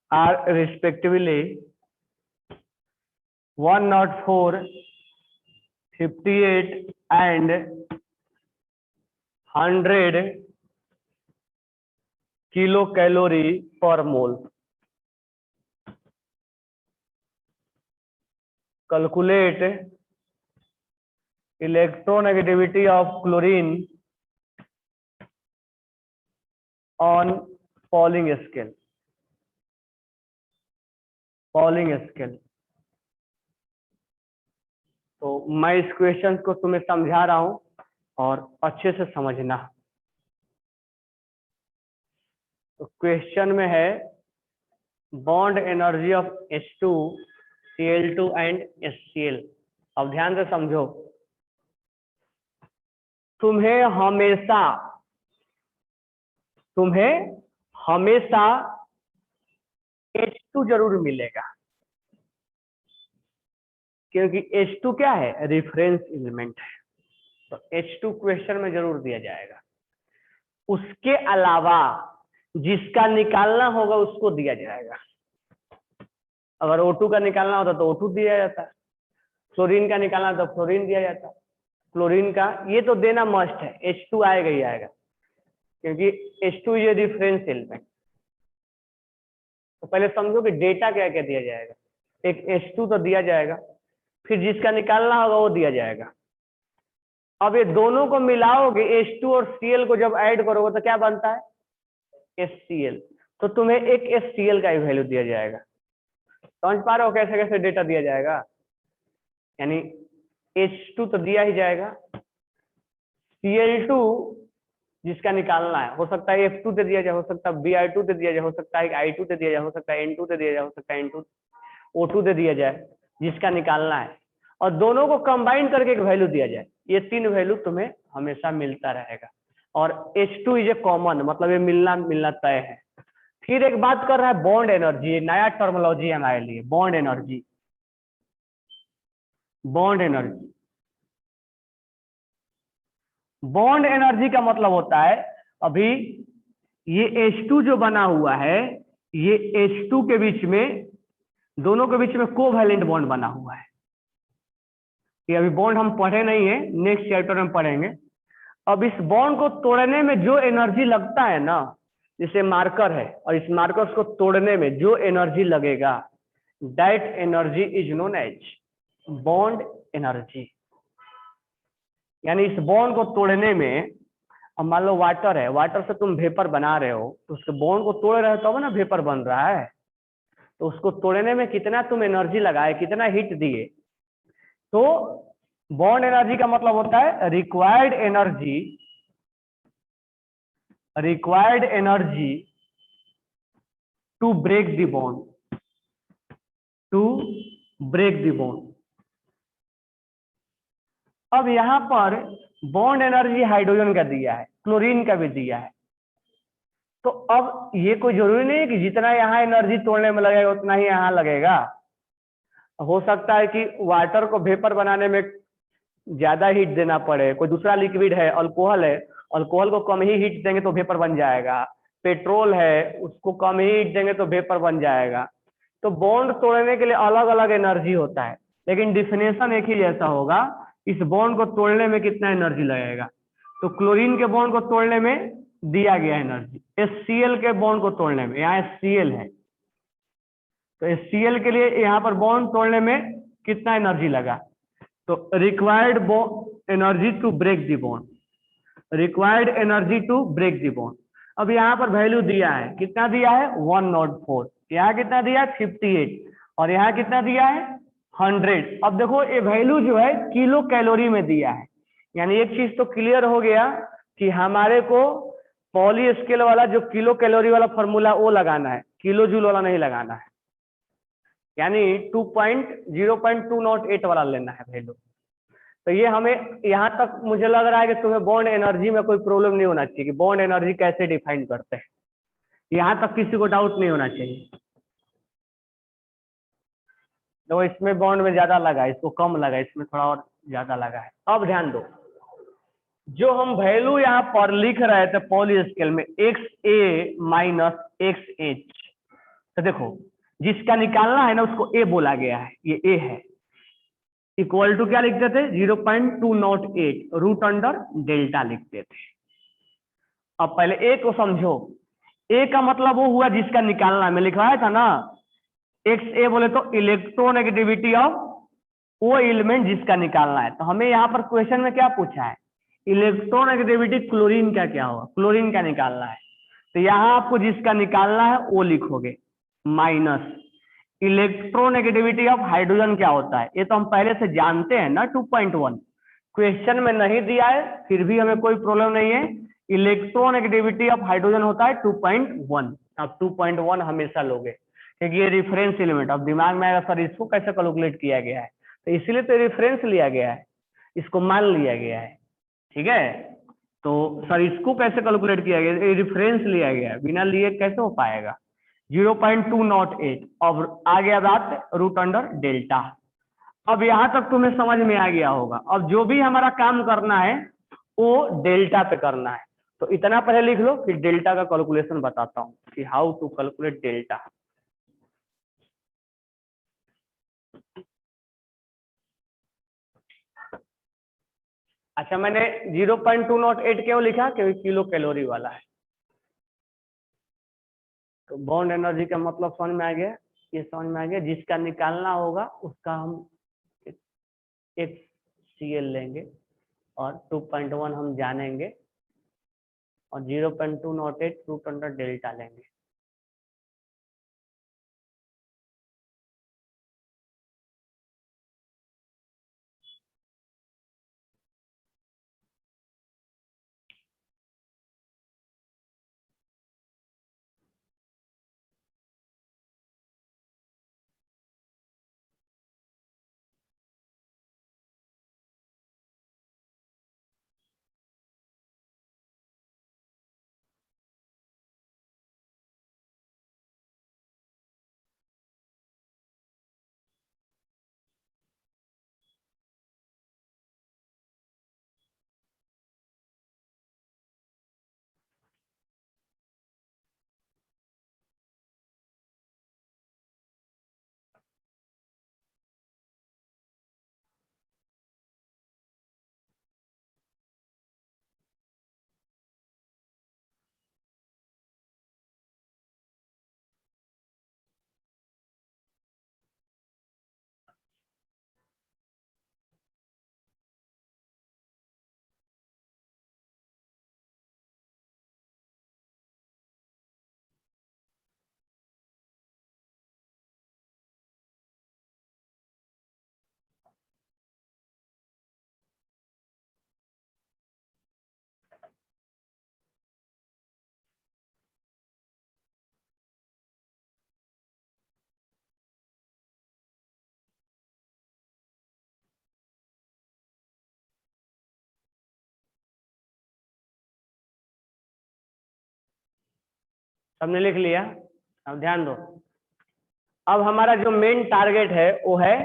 are respectively 104, 58 and 100 kilocalorie per mole. Calculate electronegativity of chlorine on Pauling scale. तो मैं इस question को तुम्हें समझा रहा हूं और अच्छे से समझना। तो क्वेश्चन में है bond energy of H2 Cl2 and HCl। अब ध्यान से समझो, तुम्हें हमेशा H2 जरूर मिलेगा, क्योंकि H2 क्या है, रेफरेंस एलिमेंट है। तो H2 क्वेश्चन में जरूर दिया जाएगा। उसके अलावा जिसका निकालना होगा उसको दिया जाएगा। अगर O2 का निकालना होता तो O2 दिया जाता, क्लोरीन का निकालना तो फ्लोरीन दिया जाता। क्लोरीन का ये तो देना मस्ट है, H2 आएगा ही आएगा, क्योंकि H2 ये रेफरेंस एलिमेंट। तो पहले समझो कि डेटा क्या क्या दिया जाएगा। एक H2 तो दिया जाएगा, फिर जिसका निकालना होगा वो दिया जाएगा। अब ये दोनों को मिलाओगे, H2 और Cl को जब ऐड करोगे तो क्या बनता है, HCl। तो तुम्हें एक HCl का ही वैल्यू दिया जाएगा। समझ पा रहे हो कैसे कैसे डेटा दिया जाएगा? यानी H2 तो दिया ही जाएगा, Cl2 जिसका निकालना है, हो सकता है F2 दे दिया जाए, हो सकता है Br2 दे दिया जाए, हो सकता है I2 दे दिया जाए, हो सकता है N2 दे दिया जाए, हो सकता है N2 O2 दे दिया जाए, जिसका निकालना है, और दोनों को कंबाइन करके एक वैल्यू दिया जाए। ये तीन वैल्यू तुम्हें हमेशा मिलता रहेगा, और H2 इज ए कॉमन, मतलब ये मिलना मिलना तय है। फिर एक बात कर रहा है बॉन्ड एनर्जी, नया टर्मिनोलॉजी है हमारे लिए, bond energy. Bond energy, bond energy का मतलब होता है, अभी ये H2 जो बना हुआ है, ये H2 के बीच में, दोनों के बीच में कोवैलेंट बॉन्ड बना हुआ है। ये अभी बॉन्ड हम पढ़े नहीं है, नेक्स्ट चैप्टर में पढ़ेंगे। अब इस बॉन्ड को तोड़ने में जो एनर्जी लगता है ना, जैसे मार्कर है, और इस मार्कर्स को तोड़ने में जो एनर्जी लगेगा, that energy is known as bond energy. यानी इस बॉन्ड को तोड़ने में, अब मान लो वाटर है, वाटर से तुम वेपर बना रहे हो, तो उसके बॉन्ड को तोड़ रहे हो तब ना वेपर बन रहा है, तो उसको तोड़ने में कितना तुम एनर्जी लगाए, कितना हीट दिए। तो बॉन्ड एनर्जी का मतलब होता है required energy, required energy to break the bond, to break the bond. अब यहां पर बॉन्ड एनर्जी हाइड्रोजन का दिया है, क्लोरीन का भी दिया है, तो अब ये कोई जरूरी नहीं है कि जितना यहाँ एनर्जी तोड़ने में लगेगा उतना ही यहाँ लगेगा। हो सकता है कि वाटर को वेपर बनाने में ज्यादा हीट देना पड़े, कोई दूसरा लिक्विड है, अल्कोहल है, अल्कोहल को कम ही हीट देंगे तो वेपर बन जाएगा, पेट्रोल है उसको कम ही हीट देंगे तो वेपर बन जाएगा। तो बॉन्ड तोड़ने के लिए अलग अलग एनर्जी होता है, लेकिन डिफिनेशन एक ही जैसा होगा, इस बॉन्ड को तोड़ने में कितना एनर्जी लगेगा। तो क्लोरीन के बॉन्ड को तोड़ने में दिया गया एनर्जी, HCl के बॉन्ड को तोड़ने में, यहाँ HCl है, तो HCl के लिए यहाँ पर बॉन्ड तोड़ने में कितना एनर्जी लगा, तो required energy to break the bond, required energy to break the bond. अब यहाँ पर वैल्यू दिया है, कितना दिया है 104, यहाँ कितना दिया है 58, और यहाँ कितना दिया है 100। अब देखो ये वैल्यू जो है किलो कैलोरी में दिया है, यानी एक चीज तो क्लियर हो गया कि हमारे को पॉली स्केल वाला जो किलो कैलोरी वाला फॉर्मूला वो लगाना है, किलो जूल वाला नहीं लगाना है, यानी 0.208 वाला लेना है वैल्यू। तो ये हमें यहाँ तक मुझे लग रहा है कि तुम्हें बॉन्ड एनर्जी में कोई प्रॉब्लम नहीं होना चाहिए कि बॉन्ड एनर्जी कैसे डिफाइन करते हैं, यहाँ तक किसी को डाउट नहीं होना चाहिए। तो इसमें बॉन्ड में ज्यादा लगा, इसको कम लगा, इसमें थोड़ा और ज्यादा लगा है। अब ध्यान दो, जो हम वैल्यू यहाँ पर लिख रहे थे पॉली स्केल में XA माइनस XH, तो देखो जिसका निकालना है ना उसको A बोला गया है, ये A है, इक्वल टू क्या लिखते थे 0.208 रूट अंडर डेल्टा लिखते थे। अब पहले ए को समझो, ए का मतलब वो हुआ जिसका निकालना, मैं लिखवाया था ना, एक्स ए बोले तो इलेक्ट्रोनेगेटिविटी ऑफ वो एलिमेंट जिसका निकालना है। तो हमें यहाँ पर क्वेश्चन में क्या पूछा है, इलेक्ट्रोनेगेटिविटी क्लोरीन का क्या होगा, क्लोरीन का निकालना है, तो यहाँ आपको जिसका निकालना है वो लिखोगे, माइनस इलेक्ट्रोनेगेटिविटी ऑफ हाइड्रोजन क्या होता है, ये तो हम पहले से जानते हैं ना 2.1, क्वेश्चन में नहीं दिया है फिर भी हमें कोई प्रॉब्लम नहीं है, इलेक्ट्रोनेगेटिविटी ऑफ हाइड्रोजन होता है 2.1। अब 2.1 हमेशा लोगे क्योंकि ये रिफरेंस एलिमेंट, अब दिमाग में आएगा सर इसको कैसे कैलकुलेट किया गया है, तो इसलिए तो रेफरेंस लिया गया है, इसको मान लिया गया है, ठीक है। तो सर इसको कैसे कैलकुलेट किया गया, रेफरेंस लिया गया है, बिना लिए कैसे हो पाएगा 0.208। अब आ गया बात रूट अंडर डेल्टा। अब यहां तक तुम्हें समझ में आ गया होगा, अब जो भी हमारा काम करना है वो डेल्टा पे करना है, तो इतना पहले लिख लो, फिर डेल्टा का कैलकुलेशन बताता हूँ कि हाउ टू कैलकुलेट डेल्टा। अच्छा मैंने 0.208 क्यों लिखा, क्योंकि किलो कैलोरी वाला है। तो बॉन्ड एनर्जी का मतलब समझ में आ गया, ये समझ में आ गया, जिसका निकालना होगा उसका हम HCl लेंगे और 2.1 हम जानेंगे और 0.208 रूट अंडर डेल्टा लेंगे। सबने लिख लिया? अब ध्यान दो, अब हमारा जो मेन टारगेट है वो है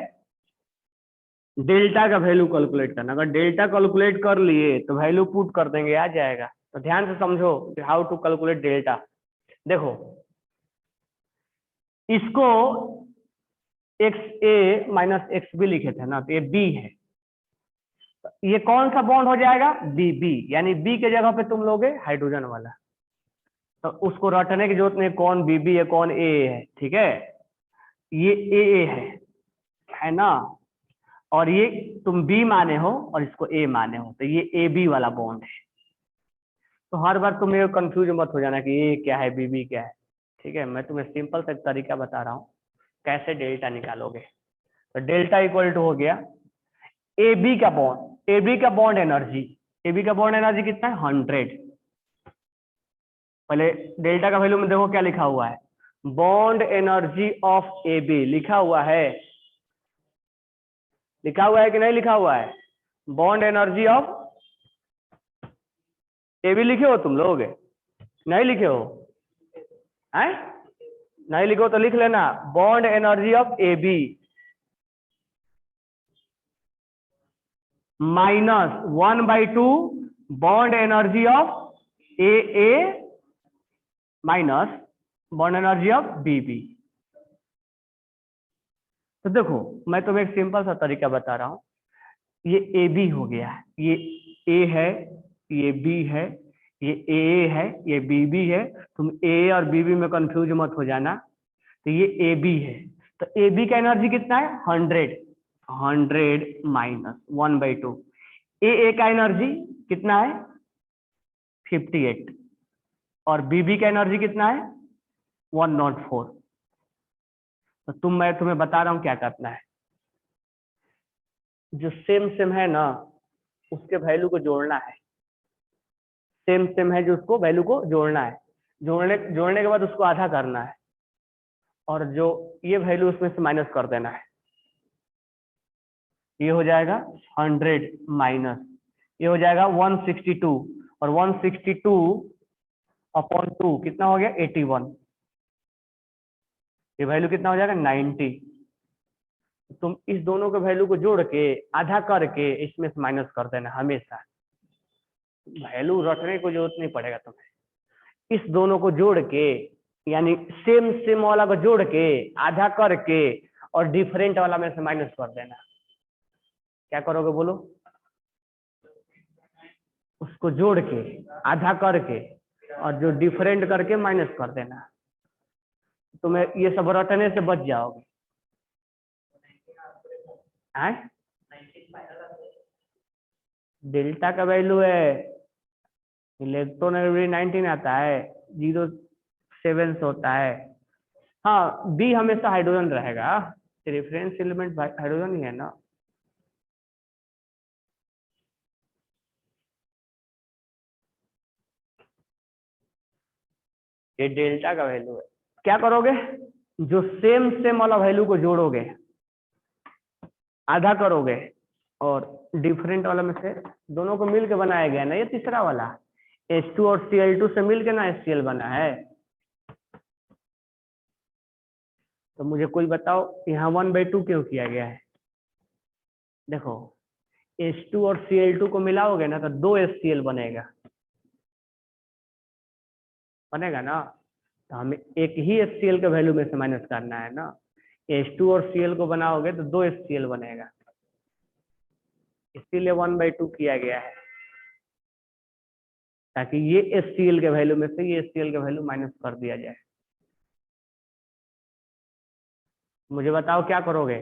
डेल्टा का वैल्यू कैलकुलेट करना। अगर डेल्टा कैलकुलेट कर लिए तो वैल्यू पुट कर देंगे, आ जाएगा। तो ध्यान से समझो हाउ टू कैलकुलेट डेल्टा। देखो इसको x A minus X B लिखे थे ना, तो ये बी है। ये कौन सा बॉन्ड हो जाएगा? बी बी, यानी बी के जगह पे तुम लोगे हाइड्रोजन वाला। तो उसको रटने की जरूरत नहीं, कौन बी बी है कौन ए है, ठीक है। ये ए है ना, और ये तुम बी माने हो और इसको ए माने हो, तो ये ए बी वाला बॉन्ड है। तो हर बार तुम ये कंफ्यूज मत हो जाना कि ए क्या है बी बी क्या है, ठीक है। मैं तुम्हें सिंपल सा तरीका बता रहा हूँ कैसे डेल्टा निकालोगे। तो डेल्टा इक्वल टू हो गया ए बी का बॉन्ड, ए बी का बॉन्ड एनर्जी, ए बी का बॉन्ड एनर्जी कितना है? 100। पहले डेल्टा का वैल्यू में देखो क्या लिखा हुआ है, bond energy of A B लिखा हुआ है, लिखा हुआ है कि नहीं लिखा हुआ है? Bond energy of A B लिखे हो तुम लोग? नहीं लिखे हो? हैं? नहीं लिखो तो लिख लेना, bond energy of A B minus 1/2 bond energy of A minus bond energy of B B. तो देखो मैं तुम्हें एक सिंपल सा तरीका बता रहा हूं, ये ए बी हो गया, ये ए है, ये बी है, ये ए है, ये बी बी है। तुम ए और बी बी में कंफ्यूज मत हो जाना। तो ये ए बी है, तो ए बी का एनर्जी कितना है? 100 माइनस 1/2। ए का एनर्जी कितना है? 58। और बी बी का एनर्जी कितना है? 104। तो मैं तुम्हें बता रहा हूं क्या करना है, जो सेम सेम है ना उसके वैल्यू को जोड़ना है। सेम सेम है जो उसको वैल्यू को जोड़ना है, जोड़ने के बाद उसको आधा करना है, और जो ये वैल्यू उसमें से माइनस कर देना है। ये हो जाएगा 100 माइनस, ये हो जाएगा 162, और 162/2 कितना हो गया? 81। ये वैल्यू कितना हो जाएगा? 90। तुम इस दोनों के वैल्यू को जोड़ के आधा करके इसमें से माइनस कर देना हमेशा। वैल्यू रटने को जरूरत नहीं पड़ेगा तुम्हें। इस दोनों को जोड़ के, यानी सेम सेम वाला को जोड़ के आधा करके और डिफरेंट वाला में से माइनस कर देना। क्या करोगे बोलो? उसको जोड़ के आधा करके और जो डिफरेंट करके माइनस कर देना। तुम्हें ये सब रटने से बच जाओगे। डेल्टा का वैल्यू है इलेक्ट्रॉन 19 आता है, 0.7 होता है। हाँ बी हमेशा हाइड्रोजन रहेगा, रेफरेंस एलिमेंट हाइड्रोजन ही है ना। ये डेल्टा का वैल्यू है। क्या करोगे? जो सेम सेम वाला वैल्यू को जोड़ोगे, आधा करोगे, और डिफरेंट वाला में से दोनों को मिलके बनाया गया ना ये तीसरा वाला, H2 और Cl2 से मिलके ना HCl बना है। तो मुझे कोई बताओ यहाँ 1/2 क्यों किया गया है? देखो H2 और Cl2 को मिलाओगे ना तो 2 HCl बनेगा, बनेगा ना। तो हमें एक ही HCl का वैल्यू में से माइनस करना है ना। H2 और Cl को बनाओगे तो 2 HCl बनेगा, इसीलिए 1/2 किया गया है, ताकि ये HCl के वैल्यू में से ये HCl का वैल्यू माइनस कर दिया जाए। मुझे बताओ क्या करोगे?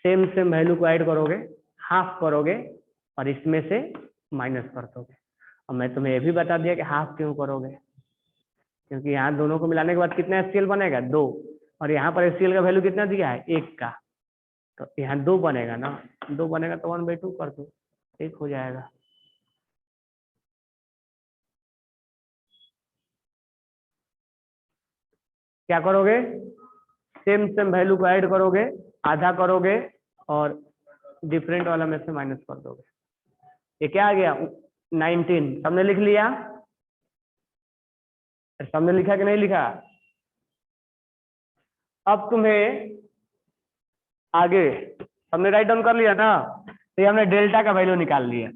सेम सेम वैल्यू को ऐड करोगे, हाफ करोगे और इसमें से माइनस कर दोगे। और मैं तुम्हें ये भी बता दिया कि हाफ क्यों करोगे, क्योंकि यहाँ दोनों को मिलाने के बाद कितना HCl बनेगा? 2, और यहाँ पर HCl का वैल्यू कितना दिया है? 1 का। तो यहाँ 2 बनेगा ना, 2 बनेगा तो 1/2 कर दो, 1 हो जाएगा। क्या करोगे? सेम सेम वैल्यू को ऐड करोगे, आधा करोगे और डिफरेंट वाला में से माइनस कर दोगे। ये क्या आ गया? 19। सबने लिख लिया? सबने लिखा कि नहीं लिखा? अब तुम्हें आगे हमने राइट डाउन कर लिया ना, तो ये हमने डेल्टा का वैल्यू निकाल लिया।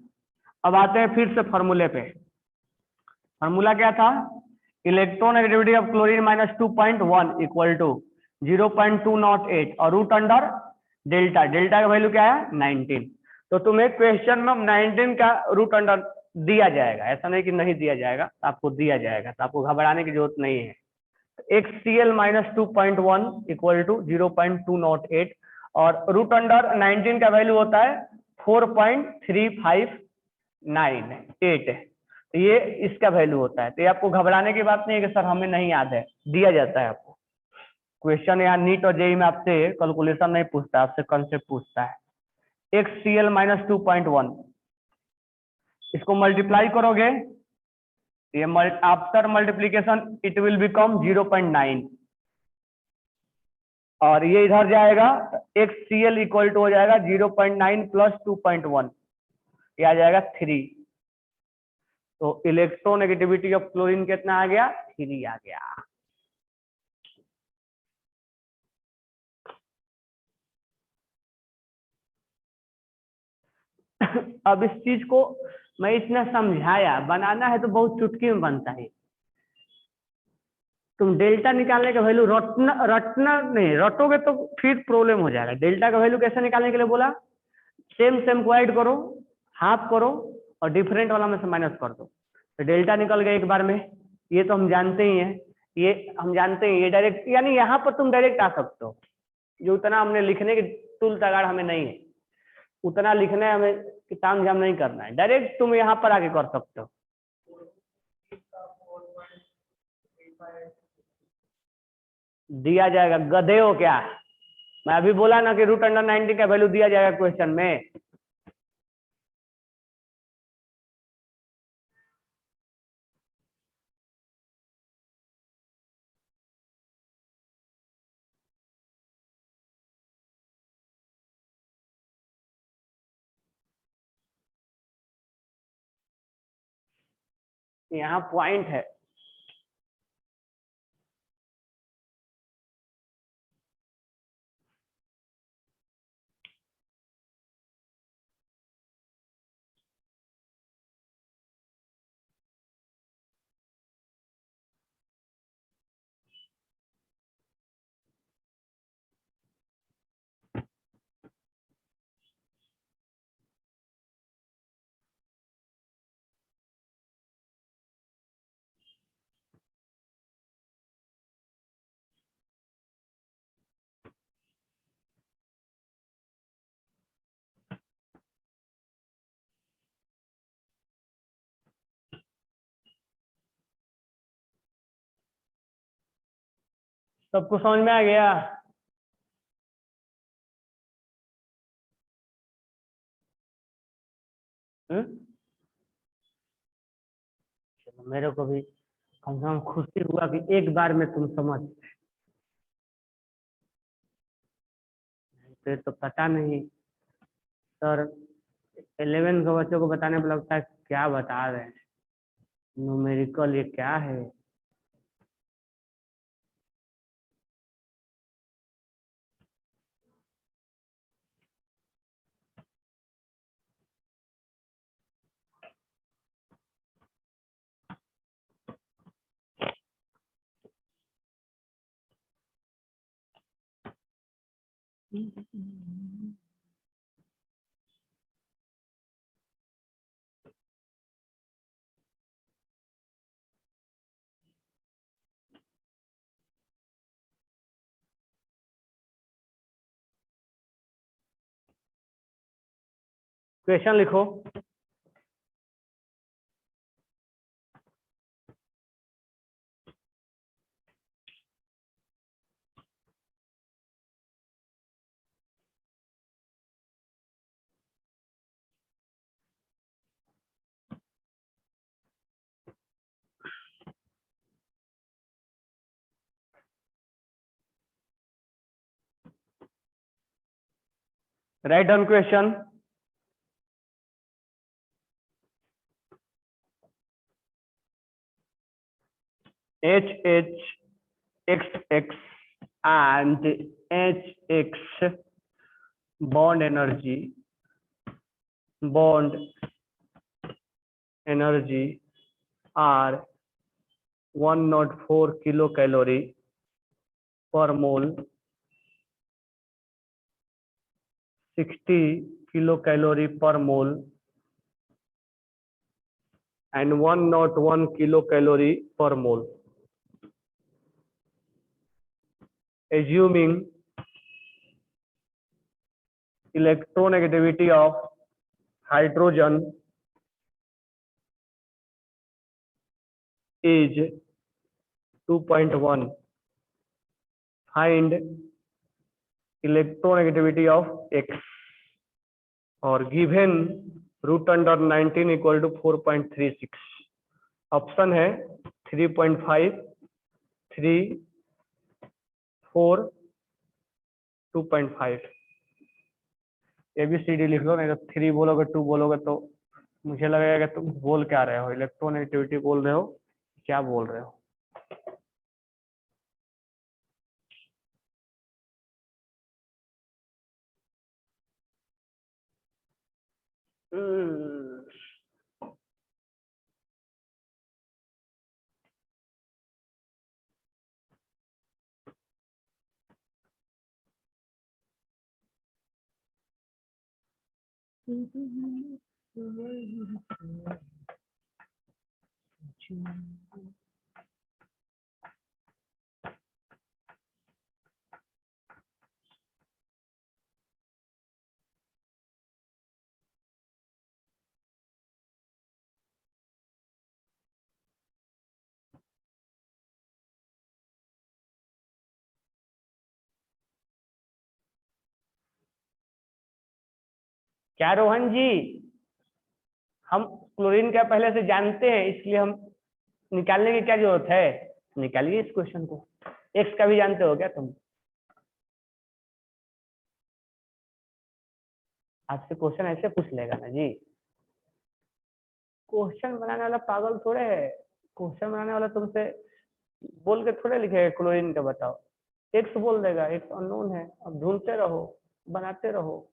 अब आते हैं फिर से फॉर्मूले पे। फॉर्मूला क्या था? Electron negativity of chlorine -2.1 equal to 0.208 और रूट अंडर डेल्टा। डेल्टा का वैल्यू क्या है? 19। तो तुम्हें क्वेश्चन में 19 का रूट अंडर दिया जाएगा, ऐसा नहीं कि नहीं दिया जाएगा, आपको दिया जाएगा, तो आपको घबराने की जरूरत नहीं है। XCl -2.1 इक्वल टू 0.208 और रूट अंडर 19 का वैल्यू होता है 4.3598। तो ये इसका वैल्यू होता है। तो ये आपको घबराने की बात नहीं है कि सर हमें नहीं याद है, दिया जाता है आपको। क्वेश्चन यहाँ नीट और जेई में आपसे कैलकुलेशन नहीं पूछता, आपसे कंसेप्ट पूछता है। XCl -2.1 इसको मल्टीप्लाई करोगे, ये after multiplication it will become 0.9 और ये इधर जाएगा, XCl इक्वल टू हो जाएगा 0.9 प्लस 2.1, ये आ जाएगा 3। तो इलेक्ट्रोनेगेटिविटी ऑफ क्लोरीन कितना आ गया? 3 आ गया। अब इस चीज को मैं इतना समझाया, बनाना है तो बहुत चुटकी में बनता है। तुम डेल्टा निकालने का वैल्यू रटना नहीं, रटोगे तो फिर प्रॉब्लम हो जाएगा। डेल्टा का वैल्यू कैसे निकालने के लिए बोला? सेम सेम को ऐड करो, हाफ करो और डिफरेंट वाला में से माइनस कर दो, तो डेल्टा निकल गया एक बार में। ये तो हम जानते ही हैं, ये हम जानते हैं, ये डायरेक्ट, यानी यहाँ पर तुम डायरेक्ट आ सकते हो। जो उतना हमने लिखने की तुल तगाड़ हमें नहीं है, उतना लिखना है हमें कि तामझाम नहीं करना है, डायरेक्ट तुम यहाँ पर आके कर सकते हो। दिया जाएगा, गधे हो क्या? मैं अभी बोला ना कि रूट अंडर 90 का वैल्यू दिया जाएगा क्वेश्चन में। यहाँ पॉइंट है, सबको समझ में आ गया? चलो, मेरे को भी कम से कम खुशी हुआ कि एक बार में तुम समझ। तो पता नहीं सर, 11 के बच्चों को बताने पर लगता है क्या बता रहे हैं, न्यूमेरिकल ये क्या है। क्वेश्चन लिखो। Write down question. HHXX and HX bond energy are 104 kilocalorie per mole, 60 kilocalorie per mole and 101 kilocalorie per mole. Assuming electronegativity of hydrogen is 2.1, find electronegativity of X, or given root under 19 equal to 4.36. Option है 3.5, 3, 4, 2.5. ABCD लिख लो, नहीं तो 3 बोलोगे 2 बोलोगे तो मुझे लगेगा कि तुम बोल क्या रहे हो, इलेक्ट्रोनेगेटिविटी बोल रहे हो, क्या बोल रहे हो. क्या रोहन जी, हम क्लोरीन का पहले से जानते हैं, इसलिए हम निकालने की क्या जरूरत है. निकालिए इस क्वेश्चन को. एक्स का भी जानते हो क्या तुम? आपसे क्वेश्चन ऐसे पूछ लेगा ना जी. क्वेश्चन बनाने वाला पागल थोड़े है. क्वेश्चन बनाने वाला तुमसे बोल के थोड़े लिखेगा क्लोरीन का बताओ. एक्स बोल देगा, एक्स अननोन है, अब ढूंढते रहो, बनाते रहो.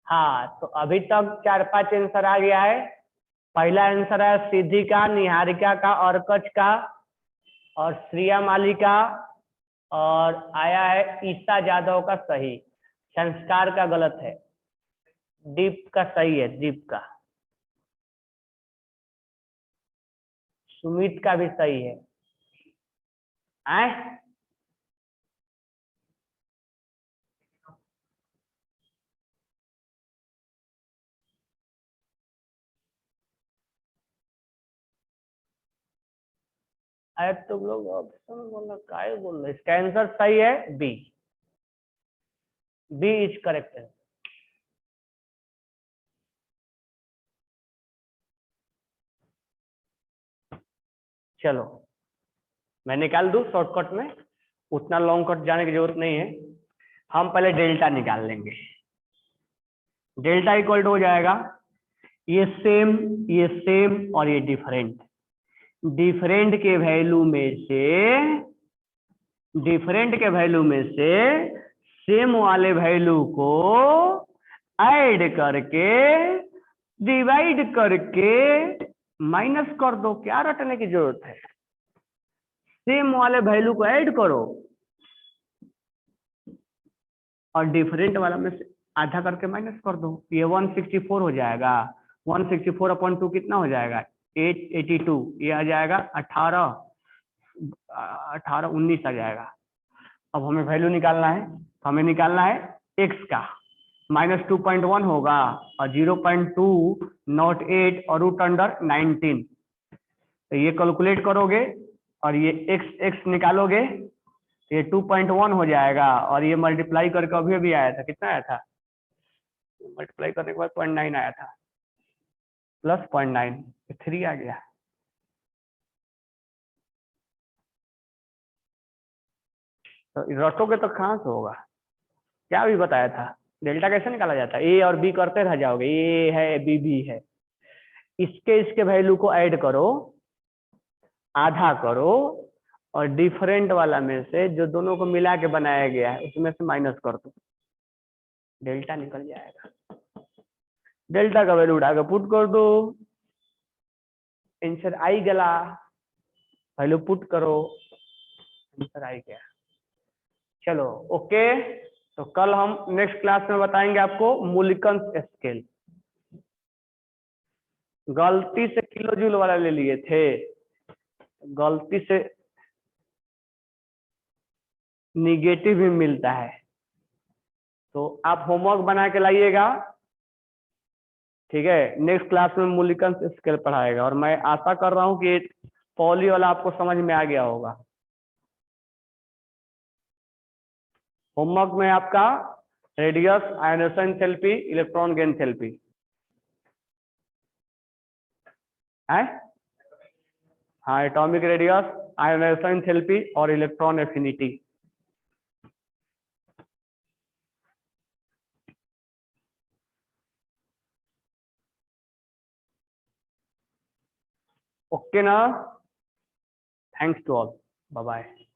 हाँ, तो अभी तक 4-5 आंसर आ गया है. पहला आंसर है सिद्धिका, निहारिका का, अर्कज का और श्रिया माली का, और आया है ईसा यादव का सही. संस्कार का गलत है. दीप का सही है, दीप का. सुमित का भी सही है. आए अरे तुम लोग ऑप्शन बोलना काय बोल रहे. इसका आंसर सही है बी. बी इज करेक्ट है. चलो मैं निकाल दूं शॉर्टकट में, उतना लॉन्ग कट जाने की जरूरत नहीं है. हम पहले डेल्टा निकाल लेंगे. डेल्टा इक्वल टू हो जाएगा ये सेम और ये डिफरेंट. डिफरेंट के वैल्यू में से सेम वाले वैल्यू को ऐड करके डिवाइड करके माइनस कर दो, क्या रटने की जरूरत है। सेम वाले वैल्यू को ऐड करो और डिफरेंट वाला में से आधा करके माइनस कर दो। ये 164 हो जाएगा। 164/2 कितना हो जाएगा? 882। ये आ जाएगा 19 आ जाएगा। अब हमें वैल्यू निकालना है, हमें निकालना है x का। -2.1 होगा और 0.2 नॉट 8 और रूट अंडर 19। तो ये कैलकुलेट करोगे और ये x निकालोगे, ये 2.1 हो जाएगा और ये मल्टीप्लाई करके अभी अभी आया था, कितना आया था? मल्टीप्लाई करने के बाद 0.9 आया था, प्लस 0.9 3 आ गया। तो रटोगे तो कहाँ से होगा? क्या भी बताया था, डेल्टा कैसे निकाला जाता है? ए और बी करते रह जाओगे, ए है बी भी है, इसके वैल्यू को ऐड करो, आधा करो और डिफरेंट वाला में से जो दोनों को मिला के बनाया गया है उसमें से माइनस कर दो, डेल्टा निकल जाएगा। डेल्टा का वैल्यू उठा के पुट कर दो, आंसर आई गला, वैल्यू पुट करो, आंसर आई गया। चलो ओके, तो कल हम नेक्स्ट क्लास में बताएंगे आपको मूल्यांकन स्केल। गलती से किलो जूल वाला ले लिए थे, गलती से निगेटिव भी मिलता है, तो आप होमवर्क बना के लाइएगा, ठीक है। नेक्स्ट क्लास में मूल्यांकन स्केल पढ़ाएगा और मैं आशा कर रहा हूं कि पॉली वाला आपको समझ में आ गया होगा। होमवर्क में आपका radius, ionisation enthalpy, electron gain enthalpy है। हाँ, एटॉमिक रेडियस, आयोनाइजेशन एंथैल्पी और इलेक्ट्रॉन एफिनिटी। ओके ना? Thanks to all, bye bye.